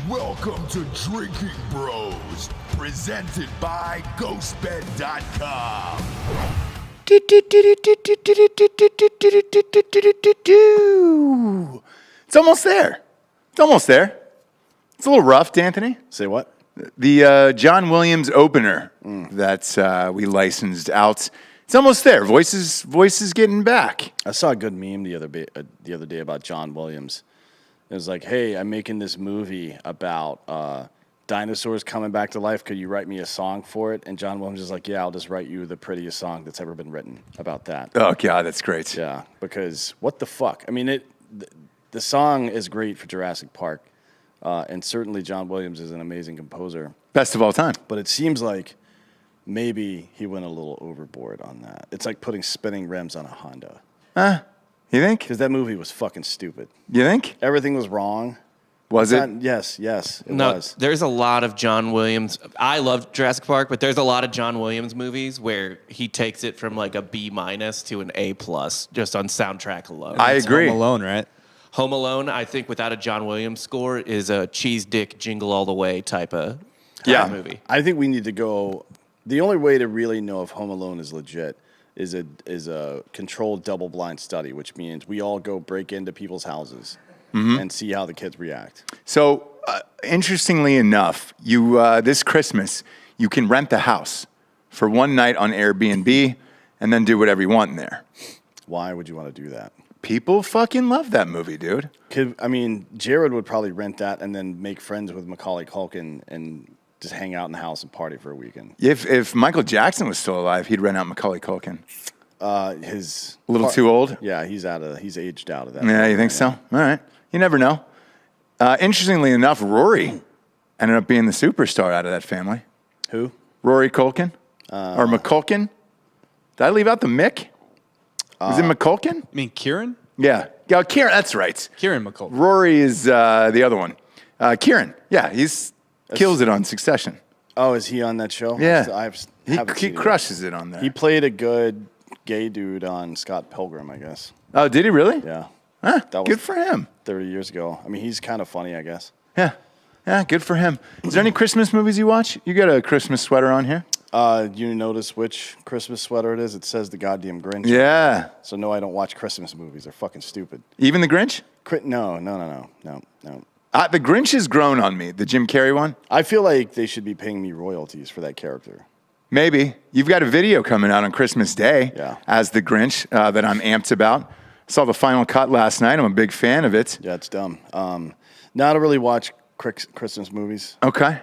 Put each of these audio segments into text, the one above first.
Welcome to Drinking Bros, presented by Ghostbed.com. It's almost there. It's almost there. It's a little rough, D'Anthony. Say what? The John Williams opener that we licensed out. It's almost there. Voices getting back. I saw a good meme the other day about John Williams. It was like, hey, I'm making this movie about dinosaurs coming back to life. Could you write me a song for it? And John Williams is like, yeah, I'll just write you the prettiest song that's ever been written about that. Oh, God, that's great. Yeah, because what the fuck? I mean, the song is great for Jurassic Park. And certainly John Williams is an amazing composer. Best of all time. But it seems like maybe he went a little overboard on that. It's like putting spinning rims on a Honda. You think? Because that movie was fucking stupid. You think? Everything was wrong. Was it? Yes, it was. There's a lot of John Williams. I love Jurassic Park, but there's a lot of John Williams movies where he takes it from like a B- to an A+ just on soundtrack alone. I agree. Home Alone, right? Home Alone, I think, without a John Williams score, is a cheese dick jingle all the way type of movie. I think we need to go. The only way to really know if Home Alone is legit is a controlled double-blind study, which means we all go break into people's houses and see how the kids react. So, interestingly enough, you this Christmas, you can rent the house for one night on Airbnb and then do whatever you want in there. Why would you want to do that? People fucking love that movie, dude. Jared would probably rent that and then make friends with Macaulay Culkin and just hang out in the house and party for a weekend. If Michael Jackson was still alive, he'd rent out Macaulay Culkin. His A little too old? Yeah, he's aged out of that. Yeah, you think so? All right. You never know. Interestingly enough, Rory ended up being the superstar out of that family. Who? Rory Culkin? Or McCulkin? Did I leave out the Mick? Is it McCulkin? You mean Kieran? Yeah. Yeah, Kieran, that's right. Kieran McCulkin. Rory is the other one. Kieran, yeah, kills it on Succession. Oh, is he on that show? Yeah. Haven't He seen crushes it on there. He played a good gay dude on Scott Pilgrim, I guess. Oh, did he really? Yeah. Huh, That was good for him. 30 years ago. I mean, he's kind of funny, I guess. Yeah. Yeah, good for him. Is there any Christmas movies you watch? You got a Christmas sweater on here? You notice which Christmas sweater it is? It says the goddamn Grinch. Yeah. So no, I don't watch Christmas movies. They're fucking stupid. Even the Grinch? No. The Grinch has grown on me, the Jim Carrey one. I feel like they should be paying me royalties for that character. Maybe. You've got a video coming out on Christmas Day as the Grinch that I'm amped about. Saw the final cut last night. I'm a big fan of it. Yeah, it's dumb. Not to really watch Christmas movies. Okay.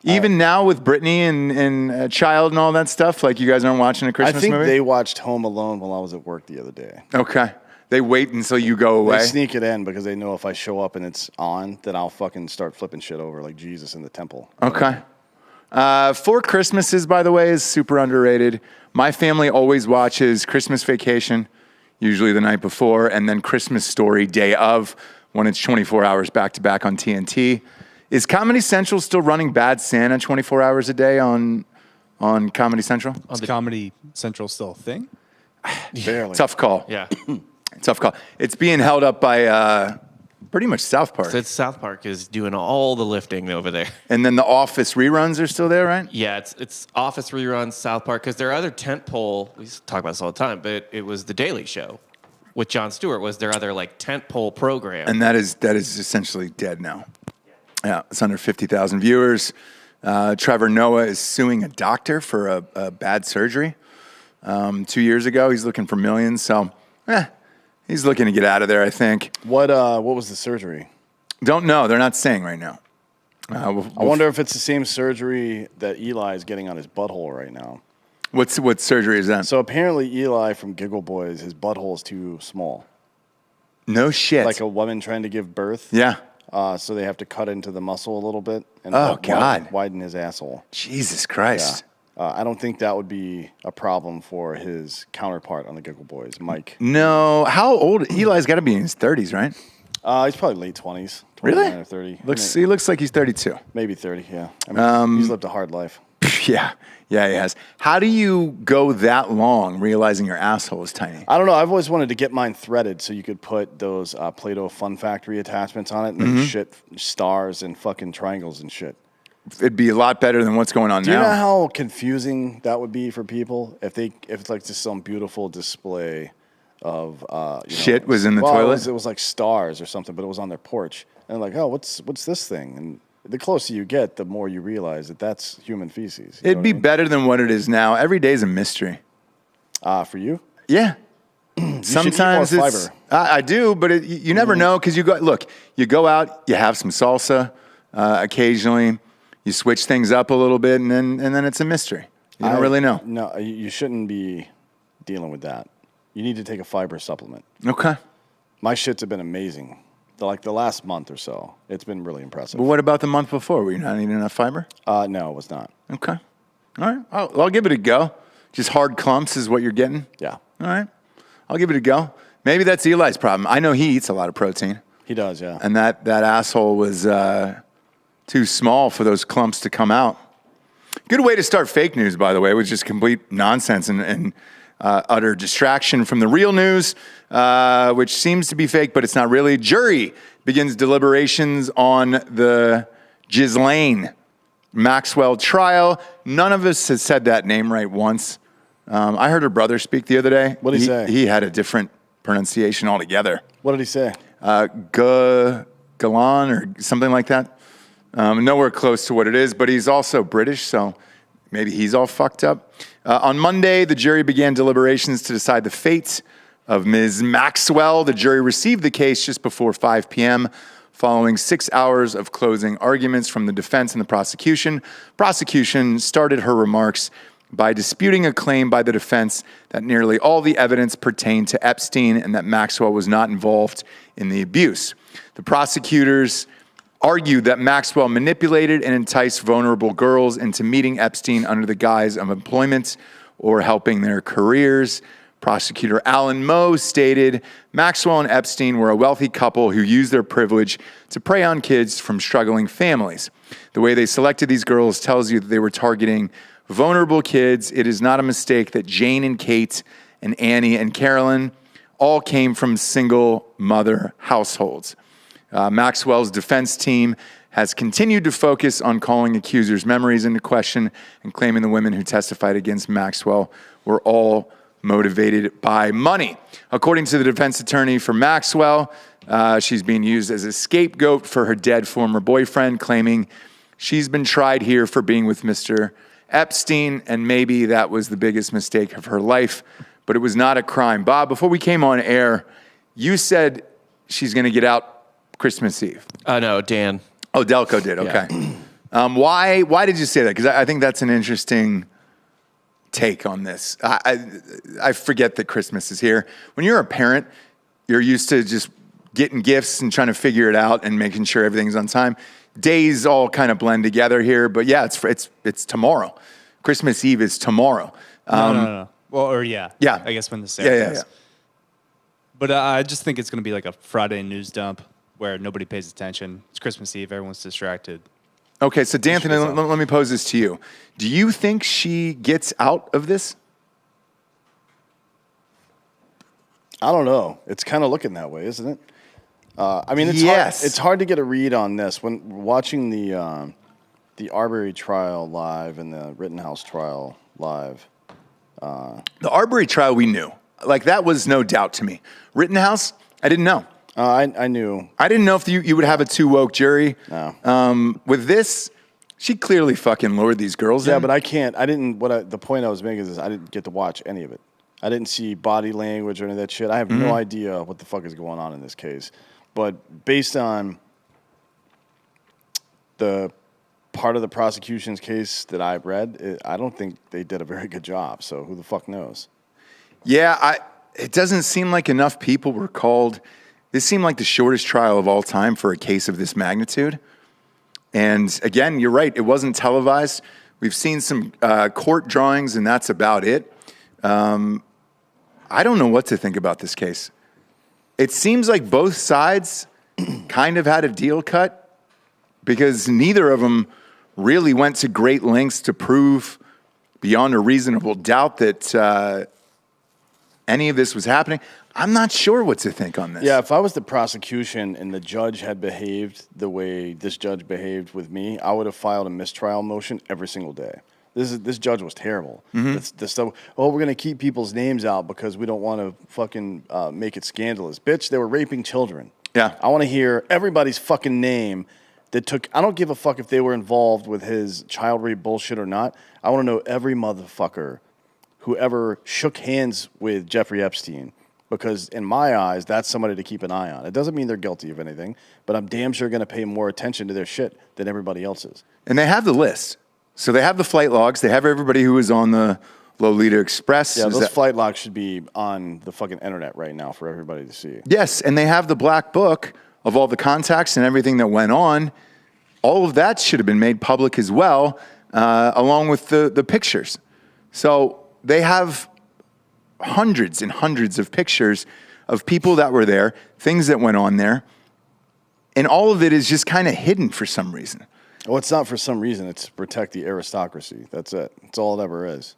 Even now with Britney and Child and all that stuff, like you guys aren't watching a Christmas movie? I think they watched Home Alone while I was at work the other day. Okay. They wait until you go away? They sneak it in because they know if I show up and it's on, then I'll fucking start flipping shit over like Jesus in the temple. Okay. Four Christmases, by the way, is super underrated. My family always watches Christmas Vacation, usually the night before, and then Christmas Story day of, when it's 24 hours back-to-back on TNT. Is Comedy Central still running Bad Santa 24 hours a day on Comedy Central? Is Comedy Central still a thing? Barely. Tough call. Yeah. Tough call. It's being held up by pretty much South Park. So South Park is doing all the lifting over there. And then the Office reruns are still there, right? Yeah, it's Office reruns, South Park, because their other tentpole, we talk about this all the time, but it was The Daily Show with Jon Stewart was their other like tentpole program. And that is essentially dead now. Yeah, it's under 50,000 viewers. Trevor Noah is suing a doctor for a bad surgery 2 years ago. He's looking for millions, so he's looking to get out of there, I think. What was the surgery? Don't know. They're not saying right now. I wonder if it's the same surgery that Eli is getting on his butthole right now. What surgery is that? So apparently Eli from Giggle Boys, his butthole is too small. No shit. Like a woman trying to give birth. Yeah. So they have to cut into the muscle a little bit and widen his asshole. Jesus Christ. Yeah. I don't think that would be a problem for his counterpart on the Giggle Boys, Mike. No. How old? Eli's got to be in his 30s, right? He's probably late 20s. Really? Or 30. He looks like he's 32. Maybe 30, yeah. I mean, he's lived a hard life. Yeah, he has. How do you go that long realizing your asshole is tiny? I don't know. I've always wanted to get mine threaded so you could put those Play-Doh Fun Factory attachments on it and then shit stars and fucking triangles and shit. It'd be a lot better than what's going on now. Do you know how confusing that would be for people if it's like just some beautiful display of shit was in the toilet? toilet? It was like stars or something, but it was on their porch. And like, oh, what's this thing? And the closer you get, the more you realize that that's human feces. It'd be better than what it is now. Every day's a mystery. For you? Yeah. Sometimes eat more it's fiber. I do, but you never know because you go out, you have some salsa occasionally, you switch things up a little bit, and then it's a mystery. You don't really know. No, you shouldn't be dealing with that. You need to take a fiber supplement. Okay. My shits have been amazing. Like the last month or so, it's been really impressive. But what about the month before? Were you not eating enough fiber? No, it was not. Okay. All right. I'll give it a go. Just hard clumps is what you're getting? Yeah. All right. I'll give it a go. Maybe that's Eli's problem. I know he eats a lot of protein. He does, yeah. And that asshole was too small for those clumps to come out. Good way to start fake news, by the way, was just complete nonsense and utter distraction from the real news, which seems to be fake, but it's not really. Jury begins deliberations on the Ghislaine Maxwell trial. None of us has said that name right once. I heard her brother speak the other day. What did he say? He had a different pronunciation altogether. What did he say? Galan or something like that. Nowhere close to what it is, but he's also British, so maybe he's all fucked up. On Monday, the jury began deliberations to decide the fate of Ms. Maxwell. The jury received the case just before 5 p.m., following 6 hours of closing arguments from the defense and the prosecution. Prosecution started her remarks by disputing a claim by the defense that nearly all the evidence pertained to Epstein and that Maxwell was not involved in the abuse. The prosecutors argued that Maxwell manipulated and enticed vulnerable girls into meeting Epstein under the guise of employment or helping their careers. Prosecutor Alan Moe stated, Maxwell and Epstein were a wealthy couple who used their privilege to prey on kids from struggling families. The way they selected these girls tells you that they were targeting vulnerable kids. It is not a mistake that Jane and Kate and Annie and Carolyn all came from single mother households. Maxwell's defense team has continued to focus on calling accusers' memories into question and claiming the women who testified against Maxwell were all motivated by money. According to the defense attorney for Maxwell, she's being used as a scapegoat for her dead former boyfriend, claiming she's been tried here for being with Mr. Epstein, and maybe that was the biggest mistake of her life, but it was not a crime. Bob, before we came on air, you said she's going to get out Christmas Eve. No, Dan. Oh, Delco did. Okay. Yeah. Why did you say that? Because I think that's an interesting take on this. I forget that Christmas is here. When you're a parent, you're used to just getting gifts and trying to figure it out and making sure everything's on time. Days all kind of blend together here, but yeah, it's tomorrow. Christmas Eve is tomorrow. No. Well, yeah. I guess when the sale is. Yeah. But I just think it's going to be like a Friday news dump where nobody pays attention. It's Christmas Eve. Everyone's distracted. Okay, so D'Anthony, let me pose this to you. Do you think she gets out of this? I don't know. It's kind of looking that way, isn't it? I mean, it's hard to get a read on this. When watching the Arbery trial live and the Rittenhouse trial live. The Arbery trial we knew. Like, that was no doubt to me. Rittenhouse, I didn't know. I knew. I didn't know if you would have a too woke jury. No. With this, she clearly fucking lured these girls in. Yeah, but I can't. I didn't. The point I was making is I didn't get to watch any of it. I didn't see body language or any of that shit. I have no idea what the fuck is going on in this case. But based on the part of the prosecution's case that I've read, I don't think they did a very good job. So who the fuck knows? Yeah, it doesn't seem like enough people were called. This seemed like the shortest trial of all time for a case of this magnitude. And again, you're right. It wasn't televised. We've seen some court drawings, and that's about it. I don't know what to think about this case. It seems like both sides kind of had a deal cut because neither of them really went to great lengths to prove beyond a reasonable doubt that any of this was happening. I'm not sure what to think on this. Yeah, if I was the prosecution and the judge had behaved the way this judge behaved with me, I would have filed a mistrial motion every single day. This judge was terrible. This stuff. Oh, we're gonna keep people's names out because we don't want to fucking make it scandalous. Bitch, they were raping children. Yeah. I want to hear everybody's fucking name that took. I don't give a fuck if they were involved with his child rape bullshit or not. I want to know every motherfucker who ever shook hands with Jeffrey Epstein. Because in my eyes, that's somebody to keep an eye on. It doesn't mean they're guilty of anything, but I'm damn sure going to pay more attention to their shit than everybody else's. And they have the list. So they have the flight logs. They have everybody who was on the Lolita Express. Yeah, those flight logs should be on the fucking internet right now for everybody to see. Yes, and they have the black book of all the contacts and everything that went on. All of that should have been made public as well, along with the pictures. So they have hundreds and hundreds of pictures of people that were there, things that went on there, and all of it is just kind of hidden for some reason. Well, it's not for some reason. It's to protect the aristocracy. That's it. That's all it ever is.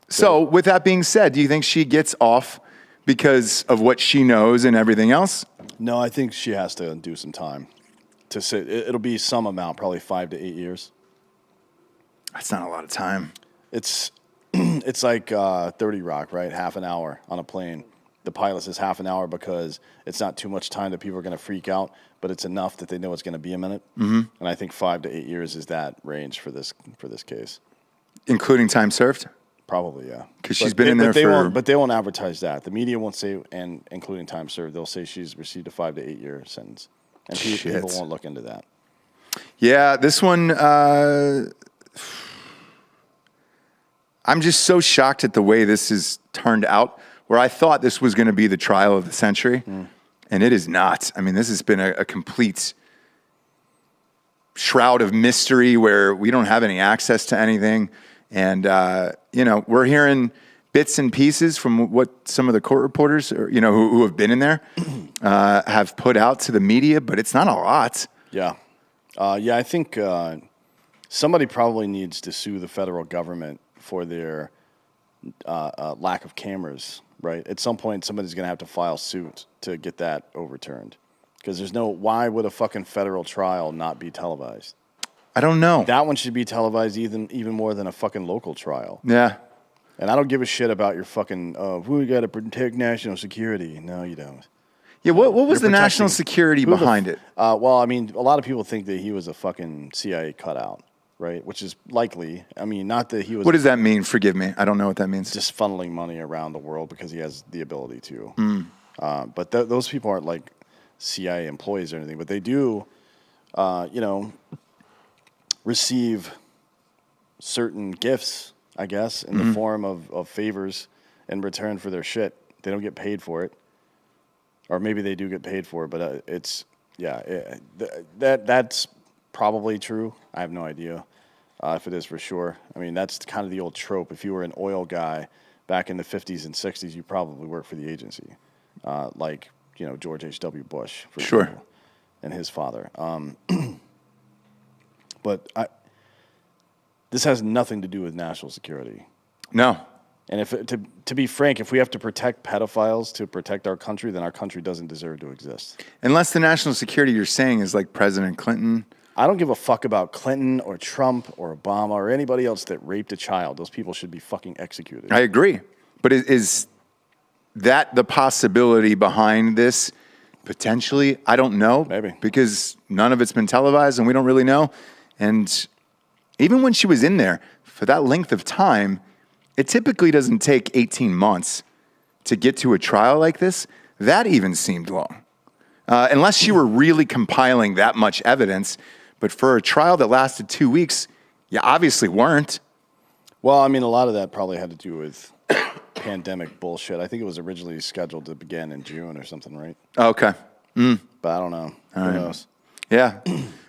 So with that being said, do you think she gets off because of what she knows and everything else? No, I think she has to do some time to sit. It'll be some amount, probably 5 to 8 years. That's not a lot of time. It's it's like 30 Rock, right? Half an hour on a plane. The pilot says half an hour because it's not too much time that people are going to freak out, but it's enough that they know it's going to be a minute. Mm-hmm. And I think 5 to 8 years is that range for this case. Including time served? Probably, yeah. Because she's been in there for... But they won't advertise that. The media won't say, and including time served, they'll say she's received a 5 to 8 year sentence. And people won't look into that. Yeah, this one... I'm just so shocked at the way this has turned out, where I thought this was going to be the trial of the century, and it is not. I mean, this has been a complete shroud of mystery where we don't have any access to anything. And, we're hearing bits and pieces from what some of the court reporters, who have been in there, have put out to the media, but it's not a lot. Yeah. I think somebody probably needs to sue the federal government for their lack of cameras, right? At some point, somebody's going to have to file suit to get that overturned. Because why would a fucking federal trial not be televised? I don't know. That one should be televised even more than a fucking local trial. Yeah. And I don't give a shit about your fucking, we got to protect national security. No, you don't. Yeah, what was the national security behind it? Well, I mean, a lot of people think that he was a fucking CIA cutout. Right, which is likely. I mean, not that he was. What does that mean? Forgive me. I don't know what that means. Just funneling money around the world because he has the ability to. But those people aren't like CIA employees or anything. But they do, receive certain gifts, I guess, in the form of favors in return for their shit. They don't get paid for it. Or maybe they do get paid for it, but that's probably true. I have no idea if it is for sure. I mean, that's kind of the old trope. If you were an oil guy back in the 50s and 60s, you probably worked for the agency, like, George H.W. Bush, for example, and his father. But this has nothing to do with national security. No. And to be frank, if we have to protect pedophiles to protect our country, then our country doesn't deserve to exist. Unless the national security you're saying is like President Clinton. I don't give a fuck about Clinton or Trump or Obama or anybody else that raped a child. Those people should be fucking executed. I agree. But is that the possibility behind this? Potentially, I don't know. Maybe. Because none of it's been televised and we don't really know. And even when she was in there for that length of time, it typically doesn't take 18 months to get to a trial like this. That even seemed long. Unless you were really compiling that much evidence. But for a trial that lasted 2 weeks, you obviously weren't. Well, I mean, a lot of that probably had to do with pandemic bullshit. I think it was originally scheduled to begin in June or something, right? Okay. But I don't know. Who knows? Yeah.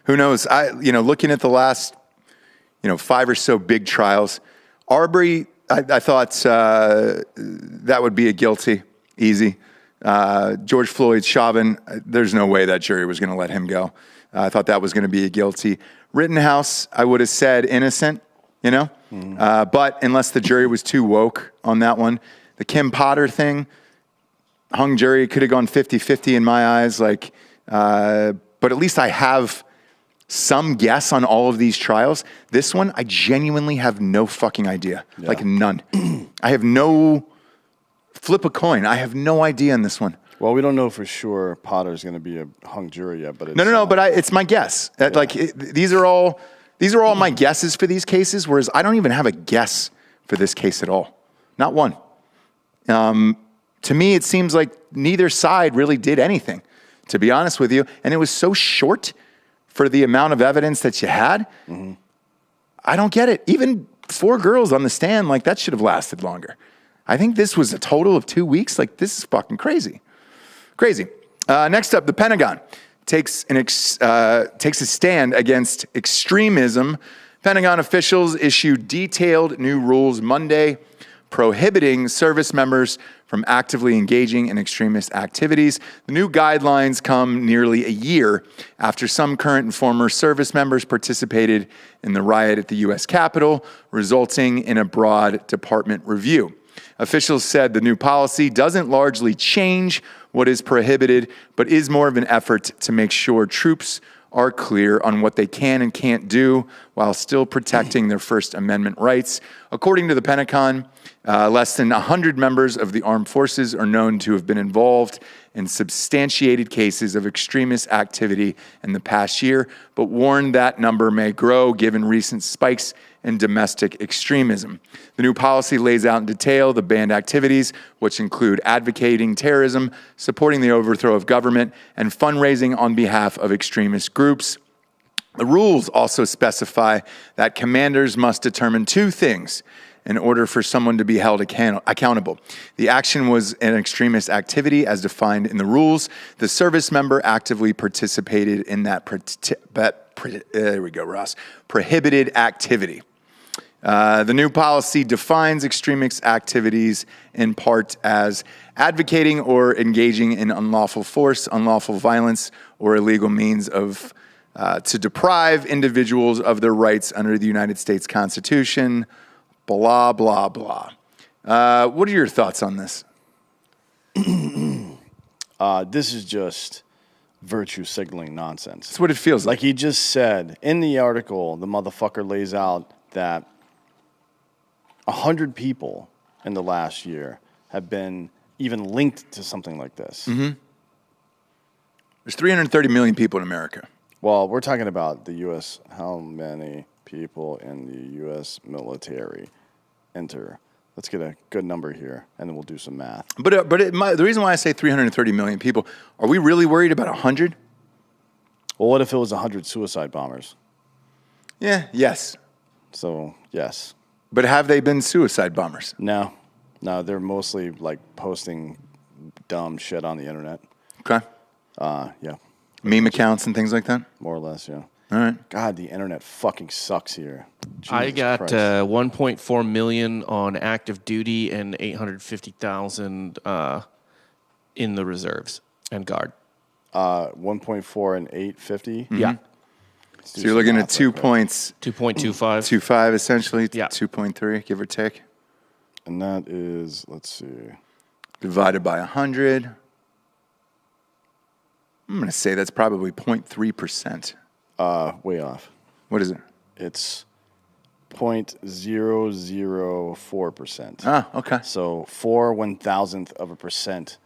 Who knows? Looking at the last, 5 or so big trials, Arbery, I thought that would be a guilty, easy. George Floyd, Chauvin, there's no way that jury was going to let him go. I thought that was going to be a guilty. Rittenhouse, I would have said innocent, you know? But unless the jury was too woke on that one. The Kim Potter thing, hung jury, could have gone 50-50 in my eyes. But at least I have some guess on all of these trials. This one, I genuinely have no fucking idea. Yeah. Like none. I have no, flip a coin. I have no idea on this one. Well, we don't know for sure Potter's going to be a hung jury yet, but it's no. But it's my guess. Yeah. These are all my guesses for these cases. Whereas I don't even have a guess for this case at all. Not one. To me, it seems like neither side really did anything, to be honest with you. And it was so short for the amount of evidence that you had. Mm-hmm. I don't get it. Even 4 girls on the stand, like that should have lasted longer. I think this was a total of 2 weeks. Like this is fucking crazy. Crazy. Next up, the Pentagon takes a stand against extremism. Pentagon officials issued detailed new rules Monday prohibiting service members from actively engaging in extremist activities. The new guidelines come nearly a year after some current and former service members participated in the riot at the U.S. Capitol, resulting in a broad department review. Officials said the new policy doesn't largely change what is prohibited, but is more of an effort to make sure troops are clear on what they can and can't do while still protecting their First Amendment rights. According to the Pentagon, less than 100 members of the armed forces are known to have been involved in substantiated cases of extremist activity in the past year, but warned that number may grow given recent spikes in domestic extremism. The new policy lays out in detail the banned activities, which include advocating terrorism, supporting the overthrow of government, and fundraising on behalf of extremist groups. The rules also specify that commanders must determine 2 things in order for someone to be held accountable. The action was an extremist activity as defined in the rules. The service member actively participated in that prohibited activity. The new policy defines extremist activities in part as advocating or engaging in unlawful force, unlawful violence, or illegal means of to deprive individuals of their rights under the United States Constitution, blah, blah, blah. What are your thoughts on this? This is just virtue signaling nonsense. That's what it feels like. Like he just said in the article, the motherfucker lays out that 100 people in the last year have been even linked to something like this. Mm-hmm. There's 330 million people in America. Well, we're talking about the U.S. How many people in the U.S. military enter? Let's get a good number here, and then we'll do some math. But the reason why I say 330 million people, are we really worried about 100? Well, what if it was 100 suicide bombers? Yeah, yes. So, yes. But have they been suicide bombers? No, they're mostly like posting dumb shit on the internet. Okay. Yeah. Meme accounts and things like that? More or less, yeah. All right. God, the internet fucking sucks here. Jesus I got Christ. 1.4 million on active duty and 850,000 in the reserves and guard. 1.4 and 850? Mm-hmm. Yeah. So you're looking at 2 points. 2.25. 2.5 essentially. Yeah. 2.3, give or take. And that is, let's see. Divided by 100. I'm going to say that's probably 0.3%. Way off. What is it? It's 0.004%. Ah, okay. So 4/1000%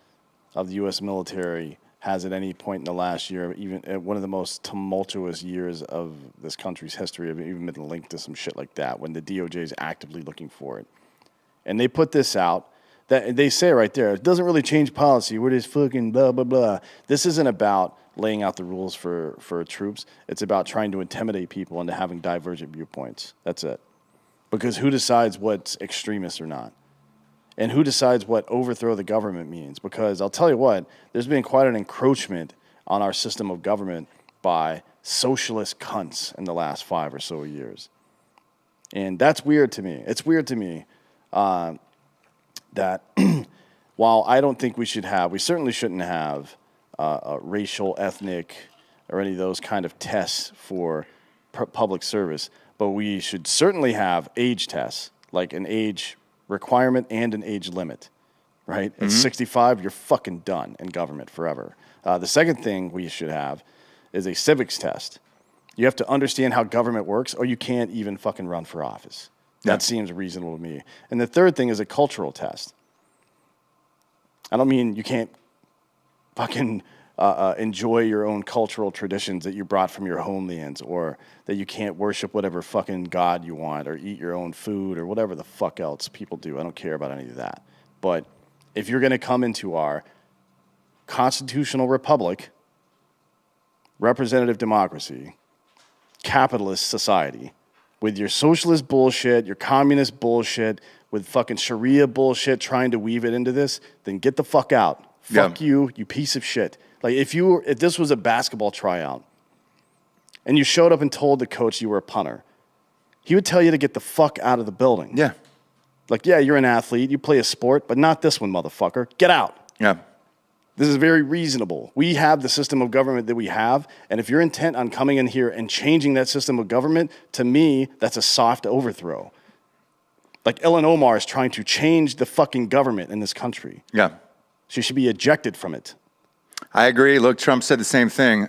of the U.S. military has at any point in the last year, even at one of the most tumultuous years of this country's history, have even been linked to some shit like that when the DOJ is actively looking for it. And they put this out. That they say right there, it doesn't really change policy. We're just fucking blah, blah, blah. This isn't about laying out the rules for troops. It's about trying to intimidate people into having divergent viewpoints. That's it. Because who decides what's extremist or not? And who decides what overthrow the government means? Because I'll tell you what, there's been quite an encroachment on our system of government by socialist cunts in the last 5 or so years. And that's weird to me. It's weird to me that while I don't think we certainly shouldn't have racial, ethnic, or any of those kind of tests for public service, but we should certainly have age tests, like an age requirement and an age limit, right? At 65, you're fucking done in government forever. The second thing we should have is a civics test. You have to understand how government works, or you can't even fucking run for office. That seems reasonable to me. And the third thing is a cultural test. I don't mean you can't fucking enjoy your own cultural traditions that you brought from your homelands, or that you can't worship whatever fucking god you want, or eat your own food, or whatever the fuck else people do. I don't care about any of that. But if you're going to come into our constitutional republic, representative democracy, capitalist society, with your socialist bullshit, your communist bullshit, with fucking Sharia bullshit trying to weave it into this, then get the fuck out. Fuck you, you piece of shit. Like if this was a basketball tryout and you showed up and told the coach you were a punter, he would tell you to get the fuck out of the building. Yeah. Like, yeah, you're an athlete, you play a sport, but not this one, motherfucker. Get out. Yeah. This is very reasonable. We have the system of government that we have, and if you're intent on coming in here and changing that system of government, to me, that's a soft overthrow. Like Ellen Omar is trying to change the fucking government in this country. Yeah. She should be ejected from it. I agree. Look, Trump said the same thing.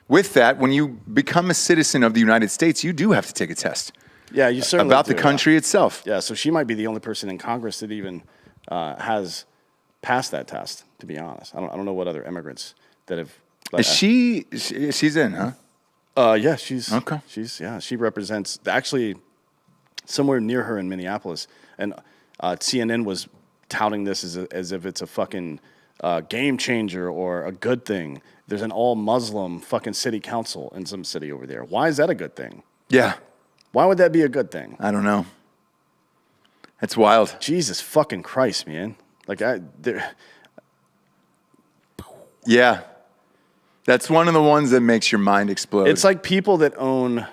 With that, when you become a citizen of the United States, you do have to take a test. Yeah, you certainly about do, the country itself. Yeah, so she might be the only person in Congress that even has passed that test, to be honest. I don't know what other immigrants that have... She's in, huh? Yeah, she's... Okay. She represents... Actually, somewhere near her in Minneapolis. And CNN was touting this as if it's a fucking game changer or a good thing. There's an all-Muslim fucking city council in some city over there. Why is that a good thing? Yeah. Why would that be a good thing? I don't know. It's wild. Jesus fucking Christ, man. Like, Yeah. That's one of the ones that makes your mind explode. It's like people that own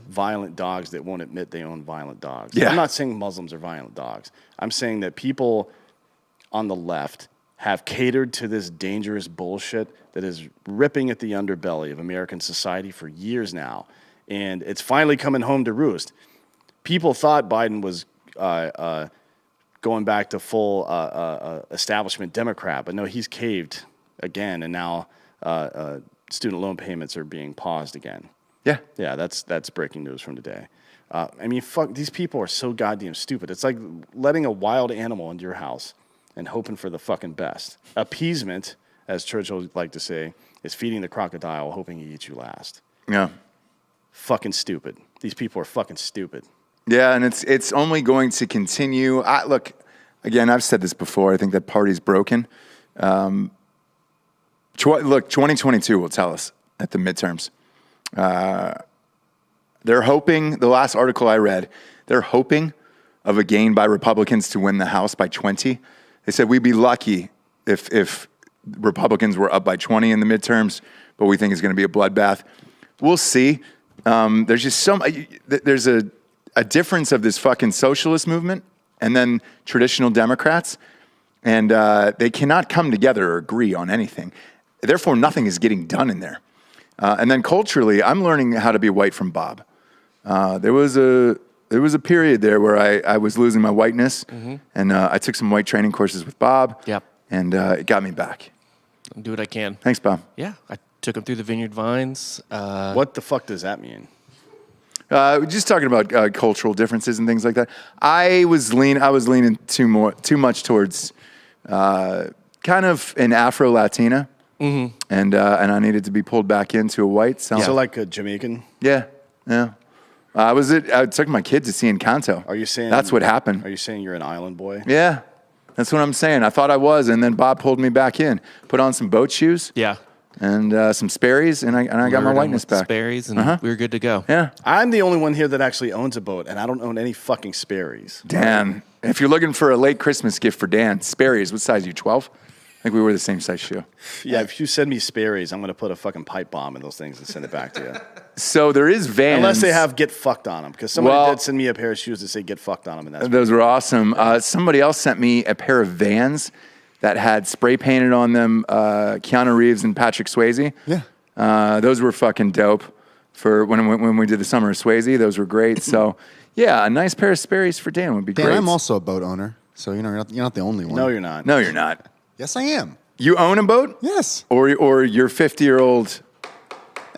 violent dogs that won't admit they own violent dogs. Yeah. I'm not saying Muslims are violent dogs. I'm saying that people on the left have catered to this dangerous bullshit that is ripping at the underbelly of American society for years now. And it's finally coming home to roost. People thought Biden was going back to full establishment Democrat, but no, he's caved again, and now student loan payments are being paused again. Yeah. Yeah, that's breaking news from today. I mean, fuck, these people are so goddamn stupid. It's like letting a wild animal into your house and hoping for the fucking best. Appeasement, as Churchill would like to say, is feeding the crocodile hoping he eats you last. Yeah. Fucking stupid. These people are fucking stupid. Yeah, and it's only going to continue. Look, again, I've said this before. I think that party's broken. Look, 2022 will tell us at the midterms. They're hoping, the last article I read, they're hoping of a gain by Republicans to win the House by 20. They said we'd be lucky if Republicans were up by 20 in the midterms, but we think it's going to be a bloodbath. We'll see. There's just there's a difference of this fucking socialist movement and then traditional Democrats, and they cannot come together or agree on anything. Therefore, nothing is getting done in there. And then culturally, I'm learning how to be white from Bob. There was a period there where I was losing my whiteness, and I took some white training courses with Bob. Yep. And it got me back. I'll do what I can. Thanks, Bob. Yeah, I took him through the Vineyard Vines. What the fuck does that mean? Just talking about cultural differences and things like that. I was leaning too much towards kind of an Afro-Latina, and I needed to be pulled back into a white. So like a Jamaican? Yeah. I took my kid to see Encanto. Are you saying that's what happened? Are you saying you're an island boy? Yeah, that's what I'm saying. I thought I was, and then Bob pulled me back in. Put on some boat shoes. Yeah. And some Sperry's, and I got my whiteness back. Sperry's, and we were good to go. Yeah. I'm the only one here that actually owns a boat, and I don't own any fucking Sperry's. Dan, if you're looking for a late Christmas gift for Dan, Sperry's, what size are you, 12? think we wore the same size shoe. Yeah, if you send me Sperry's, I'm going to put a fucking pipe bomb in those things and send it back to you. So there is Vans. Unless they have get fucked on them. Because somebody did send me a pair of shoes that say get fucked on them. And those were awesome. Somebody else sent me a pair of Vans that had spray painted on them Keanu Reeves and Patrick Swayze. Yeah. Those were fucking dope for when we did the Summer of Swayze. Those were great. So, yeah, a nice pair of Sperry's for Dan would be Dan, great. I'm also a boat owner, so you're not the only one. No, you're not. No, you're not. Yes, I am. You own a boat? Yes. Or your 50-year-old...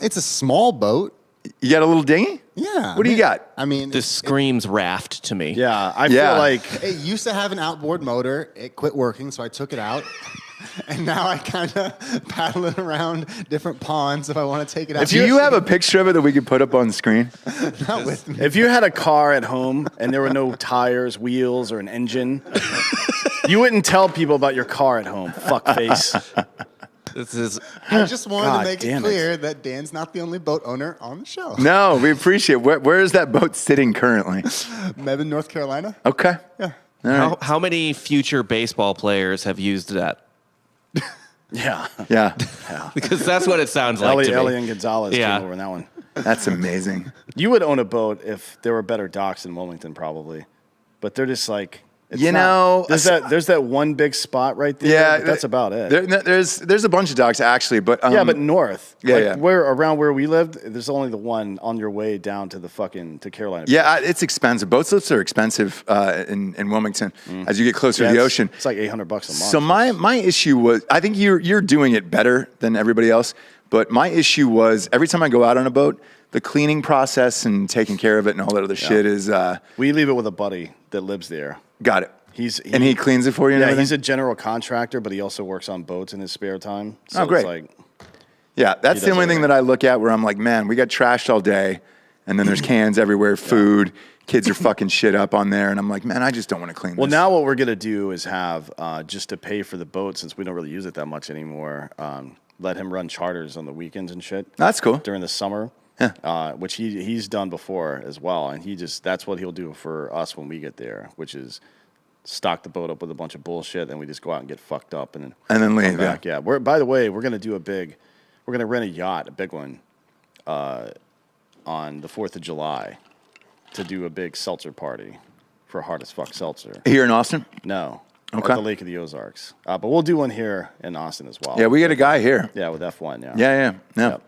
It's a small boat. You got a little dinghy? Yeah. What do you got? I mean, This screams raft to me. Yeah, I Yeah. feel like... it used to have an outboard motor. It quit working, so I took it out. And now I kind of paddle it around different ponds if I want to take it out. Do you have a picture of it that we could put up on the screen? Not with me. If you had a car at home and there were no tires, wheels, or an engine, you wouldn't tell people about your car at home. Fuckface. This is I just wanted God to make damn it it. clear that Dan's not the only boat owner on the show. No, we appreciate it. Where is that boat sitting currently? Mebane, North Carolina. Okay. Yeah. All right. how many future baseball players have used that? Yeah. Yeah. Because that's what it sounds like to me. Elian Gonzalez Yeah. came over in that one. That's amazing. You would own a boat if there were better docks in Wilmington, probably. But they're just like... it's You not- know, There's that one big spot right there. Yeah, but that's about it. There's a bunch of docks actually, but Yeah, but north. Yeah, like yeah. around where we lived, there's only the one on your way down to to Carolina. yeah, it's expensive. Boat slips are expensive in Wilmington as you get closer to the ocean. It's like $800 a month. So my issue was, I think you're doing it better than everybody else, but my issue was every time I go out on a boat, the cleaning process and taking care of it and all that other shit is We leave it with a buddy that lives there. got it. And he cleans it for you. And Yeah, everything? he's a general contractor, but he also works on boats in his spare time. So Oh, great. It's like, Yeah, that's He the does only thing everything. that I look at where I'm like, man, we got trashed all day, and then there's cans everywhere, food, kids are fucking shit up on there, and I'm like, man, I just don't want to clean well, this. now what we're going to do is have, just to pay for the boat, since we don't really use it that much anymore, let him run charters on the weekends and shit. That's cool. During the summer. Yeah. Which he's done before as well, and that's what he'll do for us when we get there, which is stock the boat up with a bunch of bullshit, and we just go out and get fucked up and then leave. come back. Yeah. By the way, we're gonna rent a yacht, a big one, on the 4th of July, to do a big seltzer party for Hard as Fuck Seltzer. Here in Austin? No, Okay. at the Lake of the Ozarks, but we'll do one here in Austin as well. Yeah, we got a guy here. Yeah, with F1. Yeah. Yeah. Yep.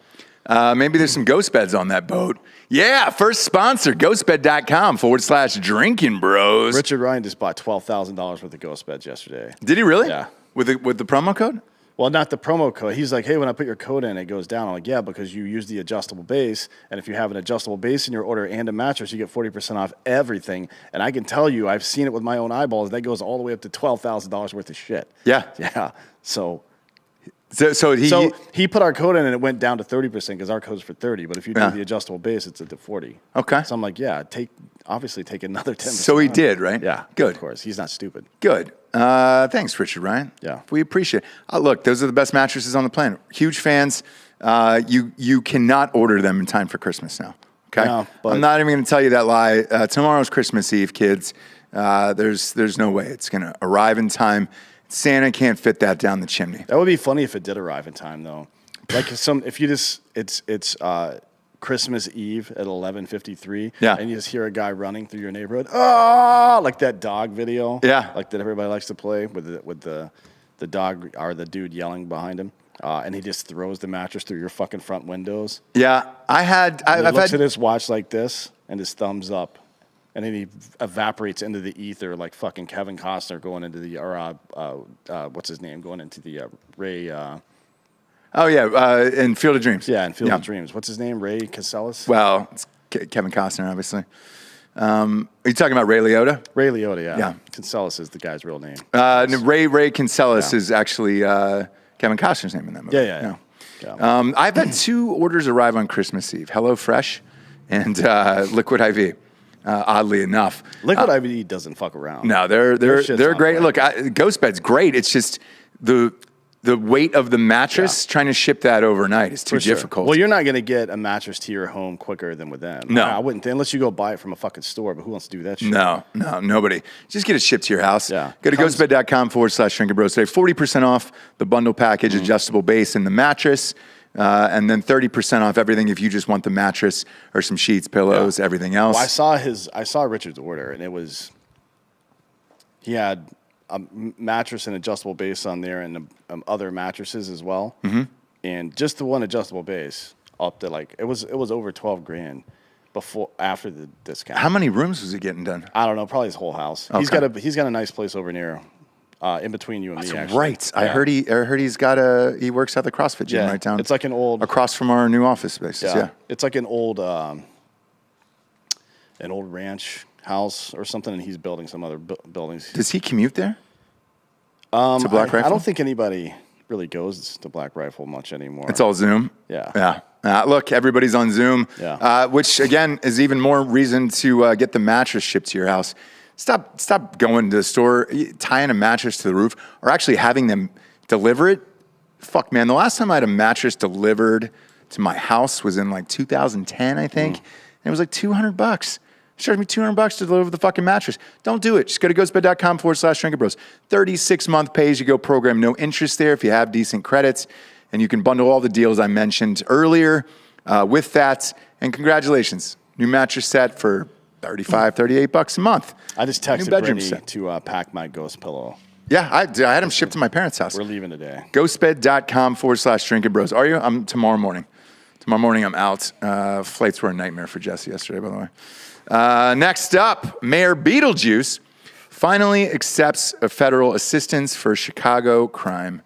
Maybe there's some Ghostbeds on that boat. Yeah, first sponsor, ghostbed.com/drinking bros. Richard Ryan just bought $12,000 worth of Ghostbeds yesterday. Did he really? Yeah. With the promo code? Well, not the promo code. He's like, hey, when I put your code in, it goes down. I'm like, yeah, because you use the adjustable base. And if you have an adjustable base in your order and a mattress, you get 40% off everything. And I can tell you, I've seen it with my own eyeballs. That goes all the way up to $12,000 worth of shit. Yeah. Yeah. So he put our code in and it went down to 30% because our code's for 30. But if you do Yeah. the adjustable base, it's at the 40. Okay. So I'm like, yeah, obviously take another 10%. So he did, right? Yeah. Good. Of course. He's not stupid. Good. Thanks, Richard Ryan. Yeah. We appreciate it. Look, those are the best mattresses on the planet. Huge fans. You cannot order them in time for Christmas now. Okay? No, but- I'm not even going to tell you that lie. Tomorrow's Christmas Eve, kids. There's no way it's going to arrive in time. Santa can't fit that down the chimney. That would be funny if it did arrive in time, though. Like it's Christmas Eve at 11:53. Yeah. And you just hear a guy running through your neighborhood. Oh, like that dog video. Yeah. Like that everybody likes to play with the dog or the dude yelling behind him. And he just throws the mattress through your fucking front windows. Yeah, And he I've looks had at his watch like this and his thumbs up. And then he evaporates into the ether like fucking Kevin Costner going into the, what's his name? Going into the Ray. in Field of Dreams. Yeah, in Field of Dreams. What's his name? Ray Casellas? Well, it's Kevin Costner, obviously. Are you talking about Ray Liotta? Ray Liotta, yeah. Yeah. Casellas is the guy's real name. Ray Kinselis Yeah. is actually Kevin Costner's name in that movie. Yeah. I've had 2 orders arrive on Christmas Eve: HelloFresh and Liquid IV. Oddly enough, Liquid IV doesn't fuck around. no, Their shit's they're on great. point. Look, Ghostbed's great. It's just the weight of the mattress, trying to ship that overnight is too difficult. Well, you're not going to get a mattress to your home quicker than with them. No. I wouldn't, unless you go buy it from a fucking store, but who wants to do that shit? No, nobody. Just get it shipped to your house. Yeah. Go to ghostbed.com/Drinkin Bros today. 40% off the bundle package, adjustable base, and the mattress. And then 30% off everything if you just want the mattress or some sheets, pillows, everything else. Well, I saw Richard's order, and he had a mattress and adjustable base on there, and other mattresses as well. Mm-hmm. And just the one adjustable base up to it was over $12,000 after the discount. How many rooms was he getting done? I don't know, probably his whole house. Okay. He's got a nice place over near, in between you and me. Actually. Right. Yeah. I heard he's he works at the CrossFit gym right down. It's like an old across from our new office spaces. Yeah. It's like an old ranch house or something, and he's building some other buildings. Does he commute there? To Black Rifle? I don't think anybody really goes to Black Rifle much anymore. It's all Zoom. Yeah. Look, everybody's on Zoom. Yeah. Which again is even more reason to get the mattress shipped to your house. Stop going to the store, tying a mattress to the roof, or actually having them deliver it. Fuck, man. The last time I had a mattress delivered to my house was in 2010, I think. And it was $200. Charged me $200 to deliver the fucking mattress. Don't do it. Just go to ghostbed.com/Drinkin Bros. 36-month pay-as-you-go program. No interest there if you have decent credits. And you can bundle all the deals I mentioned earlier with that. And congratulations. New mattress set for $38 a month. I just texted Brittany to pack my ghost pillow. Yeah, I had them shipped to my parents' house. We're leaving today. Ghostbed.com/Drinkin Bros. Are you? I'm tomorrow morning. Tomorrow morning I'm out. Flights were a nightmare for Jesse yesterday, by the way. Next up, Mayor BeetleJuice finally accepts a federal assistance for Chicago crime.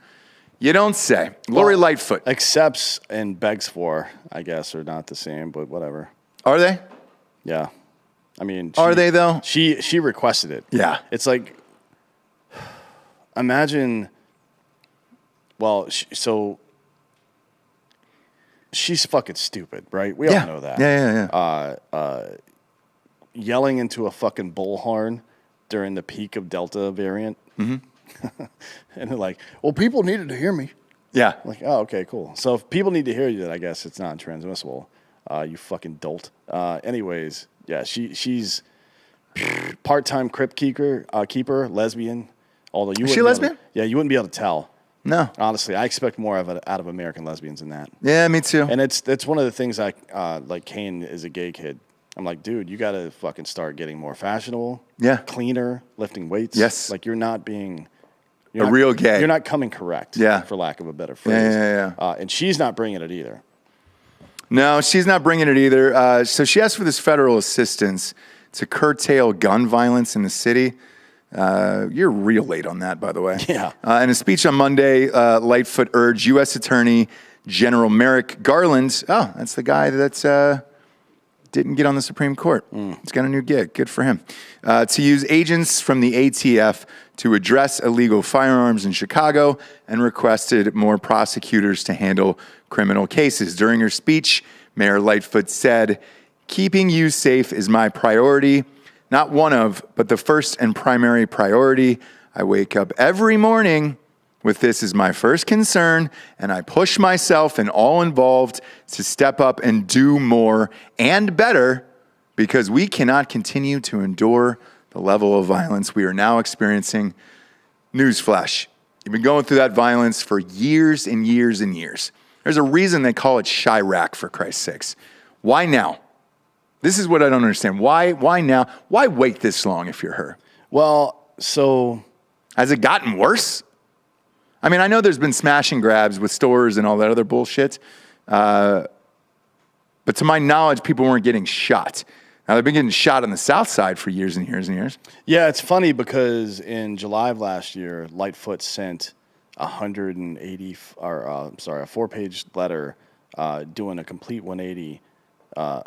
You don't say. Lori Lightfoot. Accepts and begs for, I guess, are not the same, but whatever. Are they? Yeah. I mean, are they though? She requested it. Yeah. It's like, imagine. Well, so she's fucking stupid, right? We all know that. Yeah. Yelling into a fucking bullhorn during the peak of Delta variant. Mm-hmm. And they're like, well, people needed to hear me. Yeah. Like, oh, okay, cool. So if people need to hear you, then I guess it's not transmissible. You fucking dolt. Anyways, yeah, she's part-time crypt keeper, lesbian. Although you is she lesbian? You wouldn't be able to tell. No. Honestly, I expect more out of American lesbians than that. Yeah, me too. And it's one of the things like Kane is a gay kid. I'm like, dude, you got to fucking start getting more fashionable. Yeah. Cleaner, lifting weights. Yes. Like you're not being real gay. You're not coming correct. Yeah. For lack of a better phrase. Yeah. And she's not bringing it either. No, she's not bringing it either. So she asked for this federal assistance to curtail gun violence in the city. You're real late on that, by the way. Yeah. In a speech on Monday, Lightfoot urged U.S. Attorney General Merrick Garland. Oh, that's the guy that's didn't get on the Supreme Court. He's got a new gig. Good for him. To use agents from the ATF to address illegal firearms in Chicago and requested more prosecutors to handle criminal cases. During her speech, Mayor Lightfoot said, "Keeping you safe is my priority. Not one of, but the first and primary priority. I wake up every morning with this as my first concern, and I push myself and all involved to step up and do more and better because we cannot continue to endure the level of violence we are now experiencing." Newsflash. You've been going through that violence for years and years and years. There's a reason they call it Chirac, for Christ's sakes. Why now? This is what I don't understand. Why now? Why wait this long if you're her? Well, so has it gotten worse? I mean, I know there's been smash and grabs with stores and all that other bullshit. But to my knowledge, people weren't getting shot. Now, they've been getting shot on the South Side for years and years and years. Yeah, it's funny because in July of last year, Lightfoot sent a 4-page letter doing a complete 180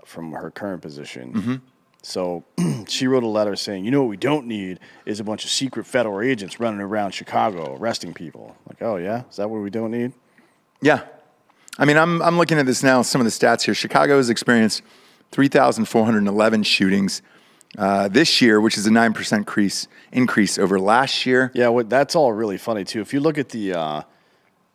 from her current position. Mm-hmm. So she wrote a letter saying, you know what we don't need is a bunch of secret federal agents running around Chicago arresting people. Like, oh, yeah? Is that what we don't need? Yeah. I mean, I'm looking at this now, some of the stats here. Chicago has experienced 3,411 shootings this year, which is a 9% increase over last year. Yeah, that's all really funny, too. If you look at the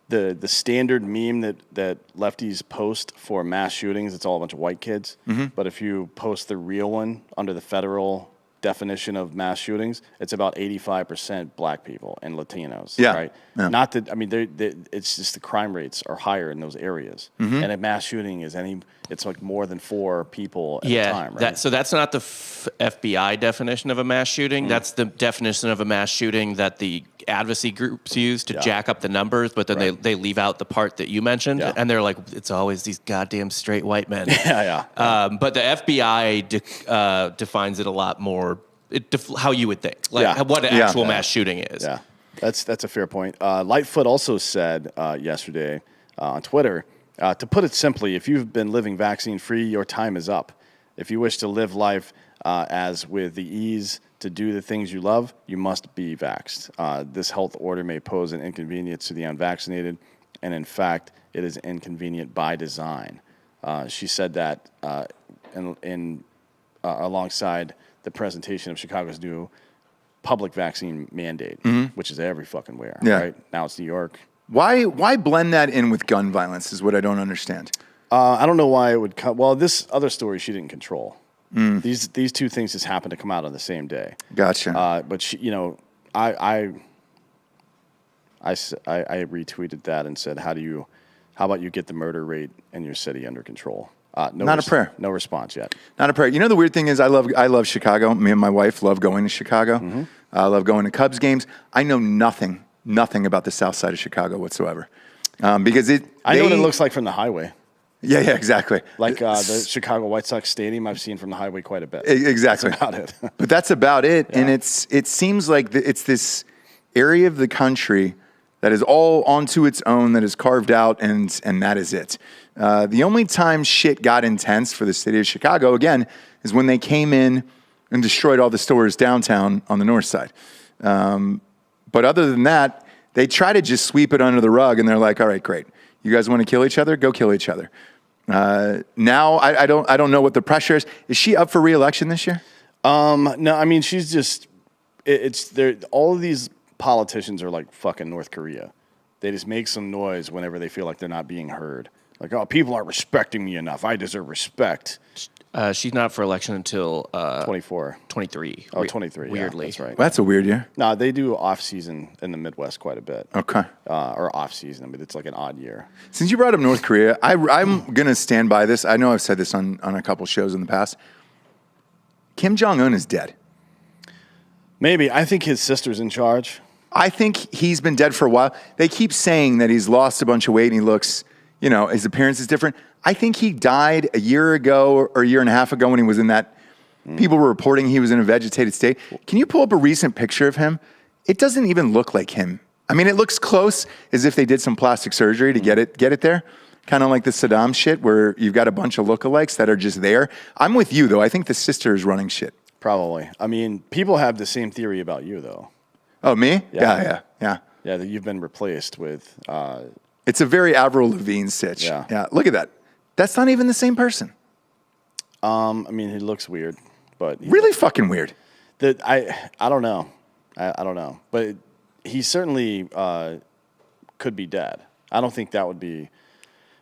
the standard meme that lefties post for mass shootings, it's all a bunch of white kids. But if you post the real one under the federal definition of mass shootings, it's about 85% black people and Latinos. Yeah. Right. Yeah. Not that it's just the crime rates are higher in those areas, and a mass shooting it's like more than 4 people at a time. Right. So that's not the FBI definition of a mass shooting. That's the definition of a mass shooting that the advocacy groups use to jack up the numbers, but then they leave out the part that you mentioned, and they're like, it's always these goddamn straight white men. But the FBI defines it a lot more how you would think, what an actual mass shooting is. Yeah, that's a fair point. Lightfoot also said yesterday on Twitter, to put it simply, if you've been living vaccine-free, your time is up. If you wish to live life as with the ease to do the things you love, you must be vaxxed. This health order may pose an inconvenience to the unvaccinated, and in fact, it is inconvenient by design. She said that alongside the presentation of Chicago's new public vaccine mandate, which is every fucking where. Right now, it's New York. Why blend that in with gun violence is what I don't understand. I don't know why it would come. Well, this other story she didn't control. These two things just happened to come out on the same day. Gotcha. But she, I retweeted that and said, how about you get the murder rate in your city under control? Not a prayer. No response yet. Not a prayer. You know, the weird thing is I love Chicago. Me and my wife love going to Chicago. I love going to Cubs games. I know nothing about the south side of Chicago whatsoever. Because I know what it looks like from the highway. Yeah, exactly. Like the Chicago White Sox stadium, I've seen from the highway quite a bit. Exactly. That's about it. But that's about it. Yeah. And it seems like it's this area of the country that is all onto its own, that is carved out, and that is it. The only time shit got intense for the city of Chicago, again, is when they came in and destroyed all the stores downtown on the north side. But other than that, they try to just sweep it under the rug, and they're like, all right, great. You guys want to kill each other? Go kill each other. Now, I don't know what the pressure is. Is she up for re-election this year? No, I mean, she's just, it's there. All of these politicians are like fucking North Korea. They just make some noise whenever they feel like they're not being heard. Like, oh, people aren't respecting me enough. I deserve respect. She's not for election until 24. 23. Oh, 23. Weirdly. Yeah, that's right. Well, that's a weird year. No, they do off-season in the Midwest quite a bit. Okay. Or off-season. I mean, it's like an odd year. Since you brought up North Korea, I'm going to stand by this. I know I've said this on a couple shows in the past. Kim Jong Un is dead. Maybe. I think his sister's in charge. I think he's been dead for a while. They keep saying that he's lost a bunch of weight and he looks, his appearance is different. I think he died a year ago or a year and a half ago when he was in that. People were reporting he was in a vegetated state. Can you pull up a recent picture of him? It doesn't even look like him. I mean, it looks close, as if they did some plastic surgery to get it there. Kind of like the Saddam shit where you've got a bunch of lookalikes that are just there. I'm with you, though. I think the sister is running shit. Probably. I mean, people have the same theory about you, though. Oh, me? Yeah. Yeah, that you've been replaced with... it's a very Avril Lavigne stitch. Yeah. Look at that. That's not even the same person. I mean, he looks weird, but... Really fucking weird. I don't know. I don't know. But he certainly could be dead. I don't think that would be...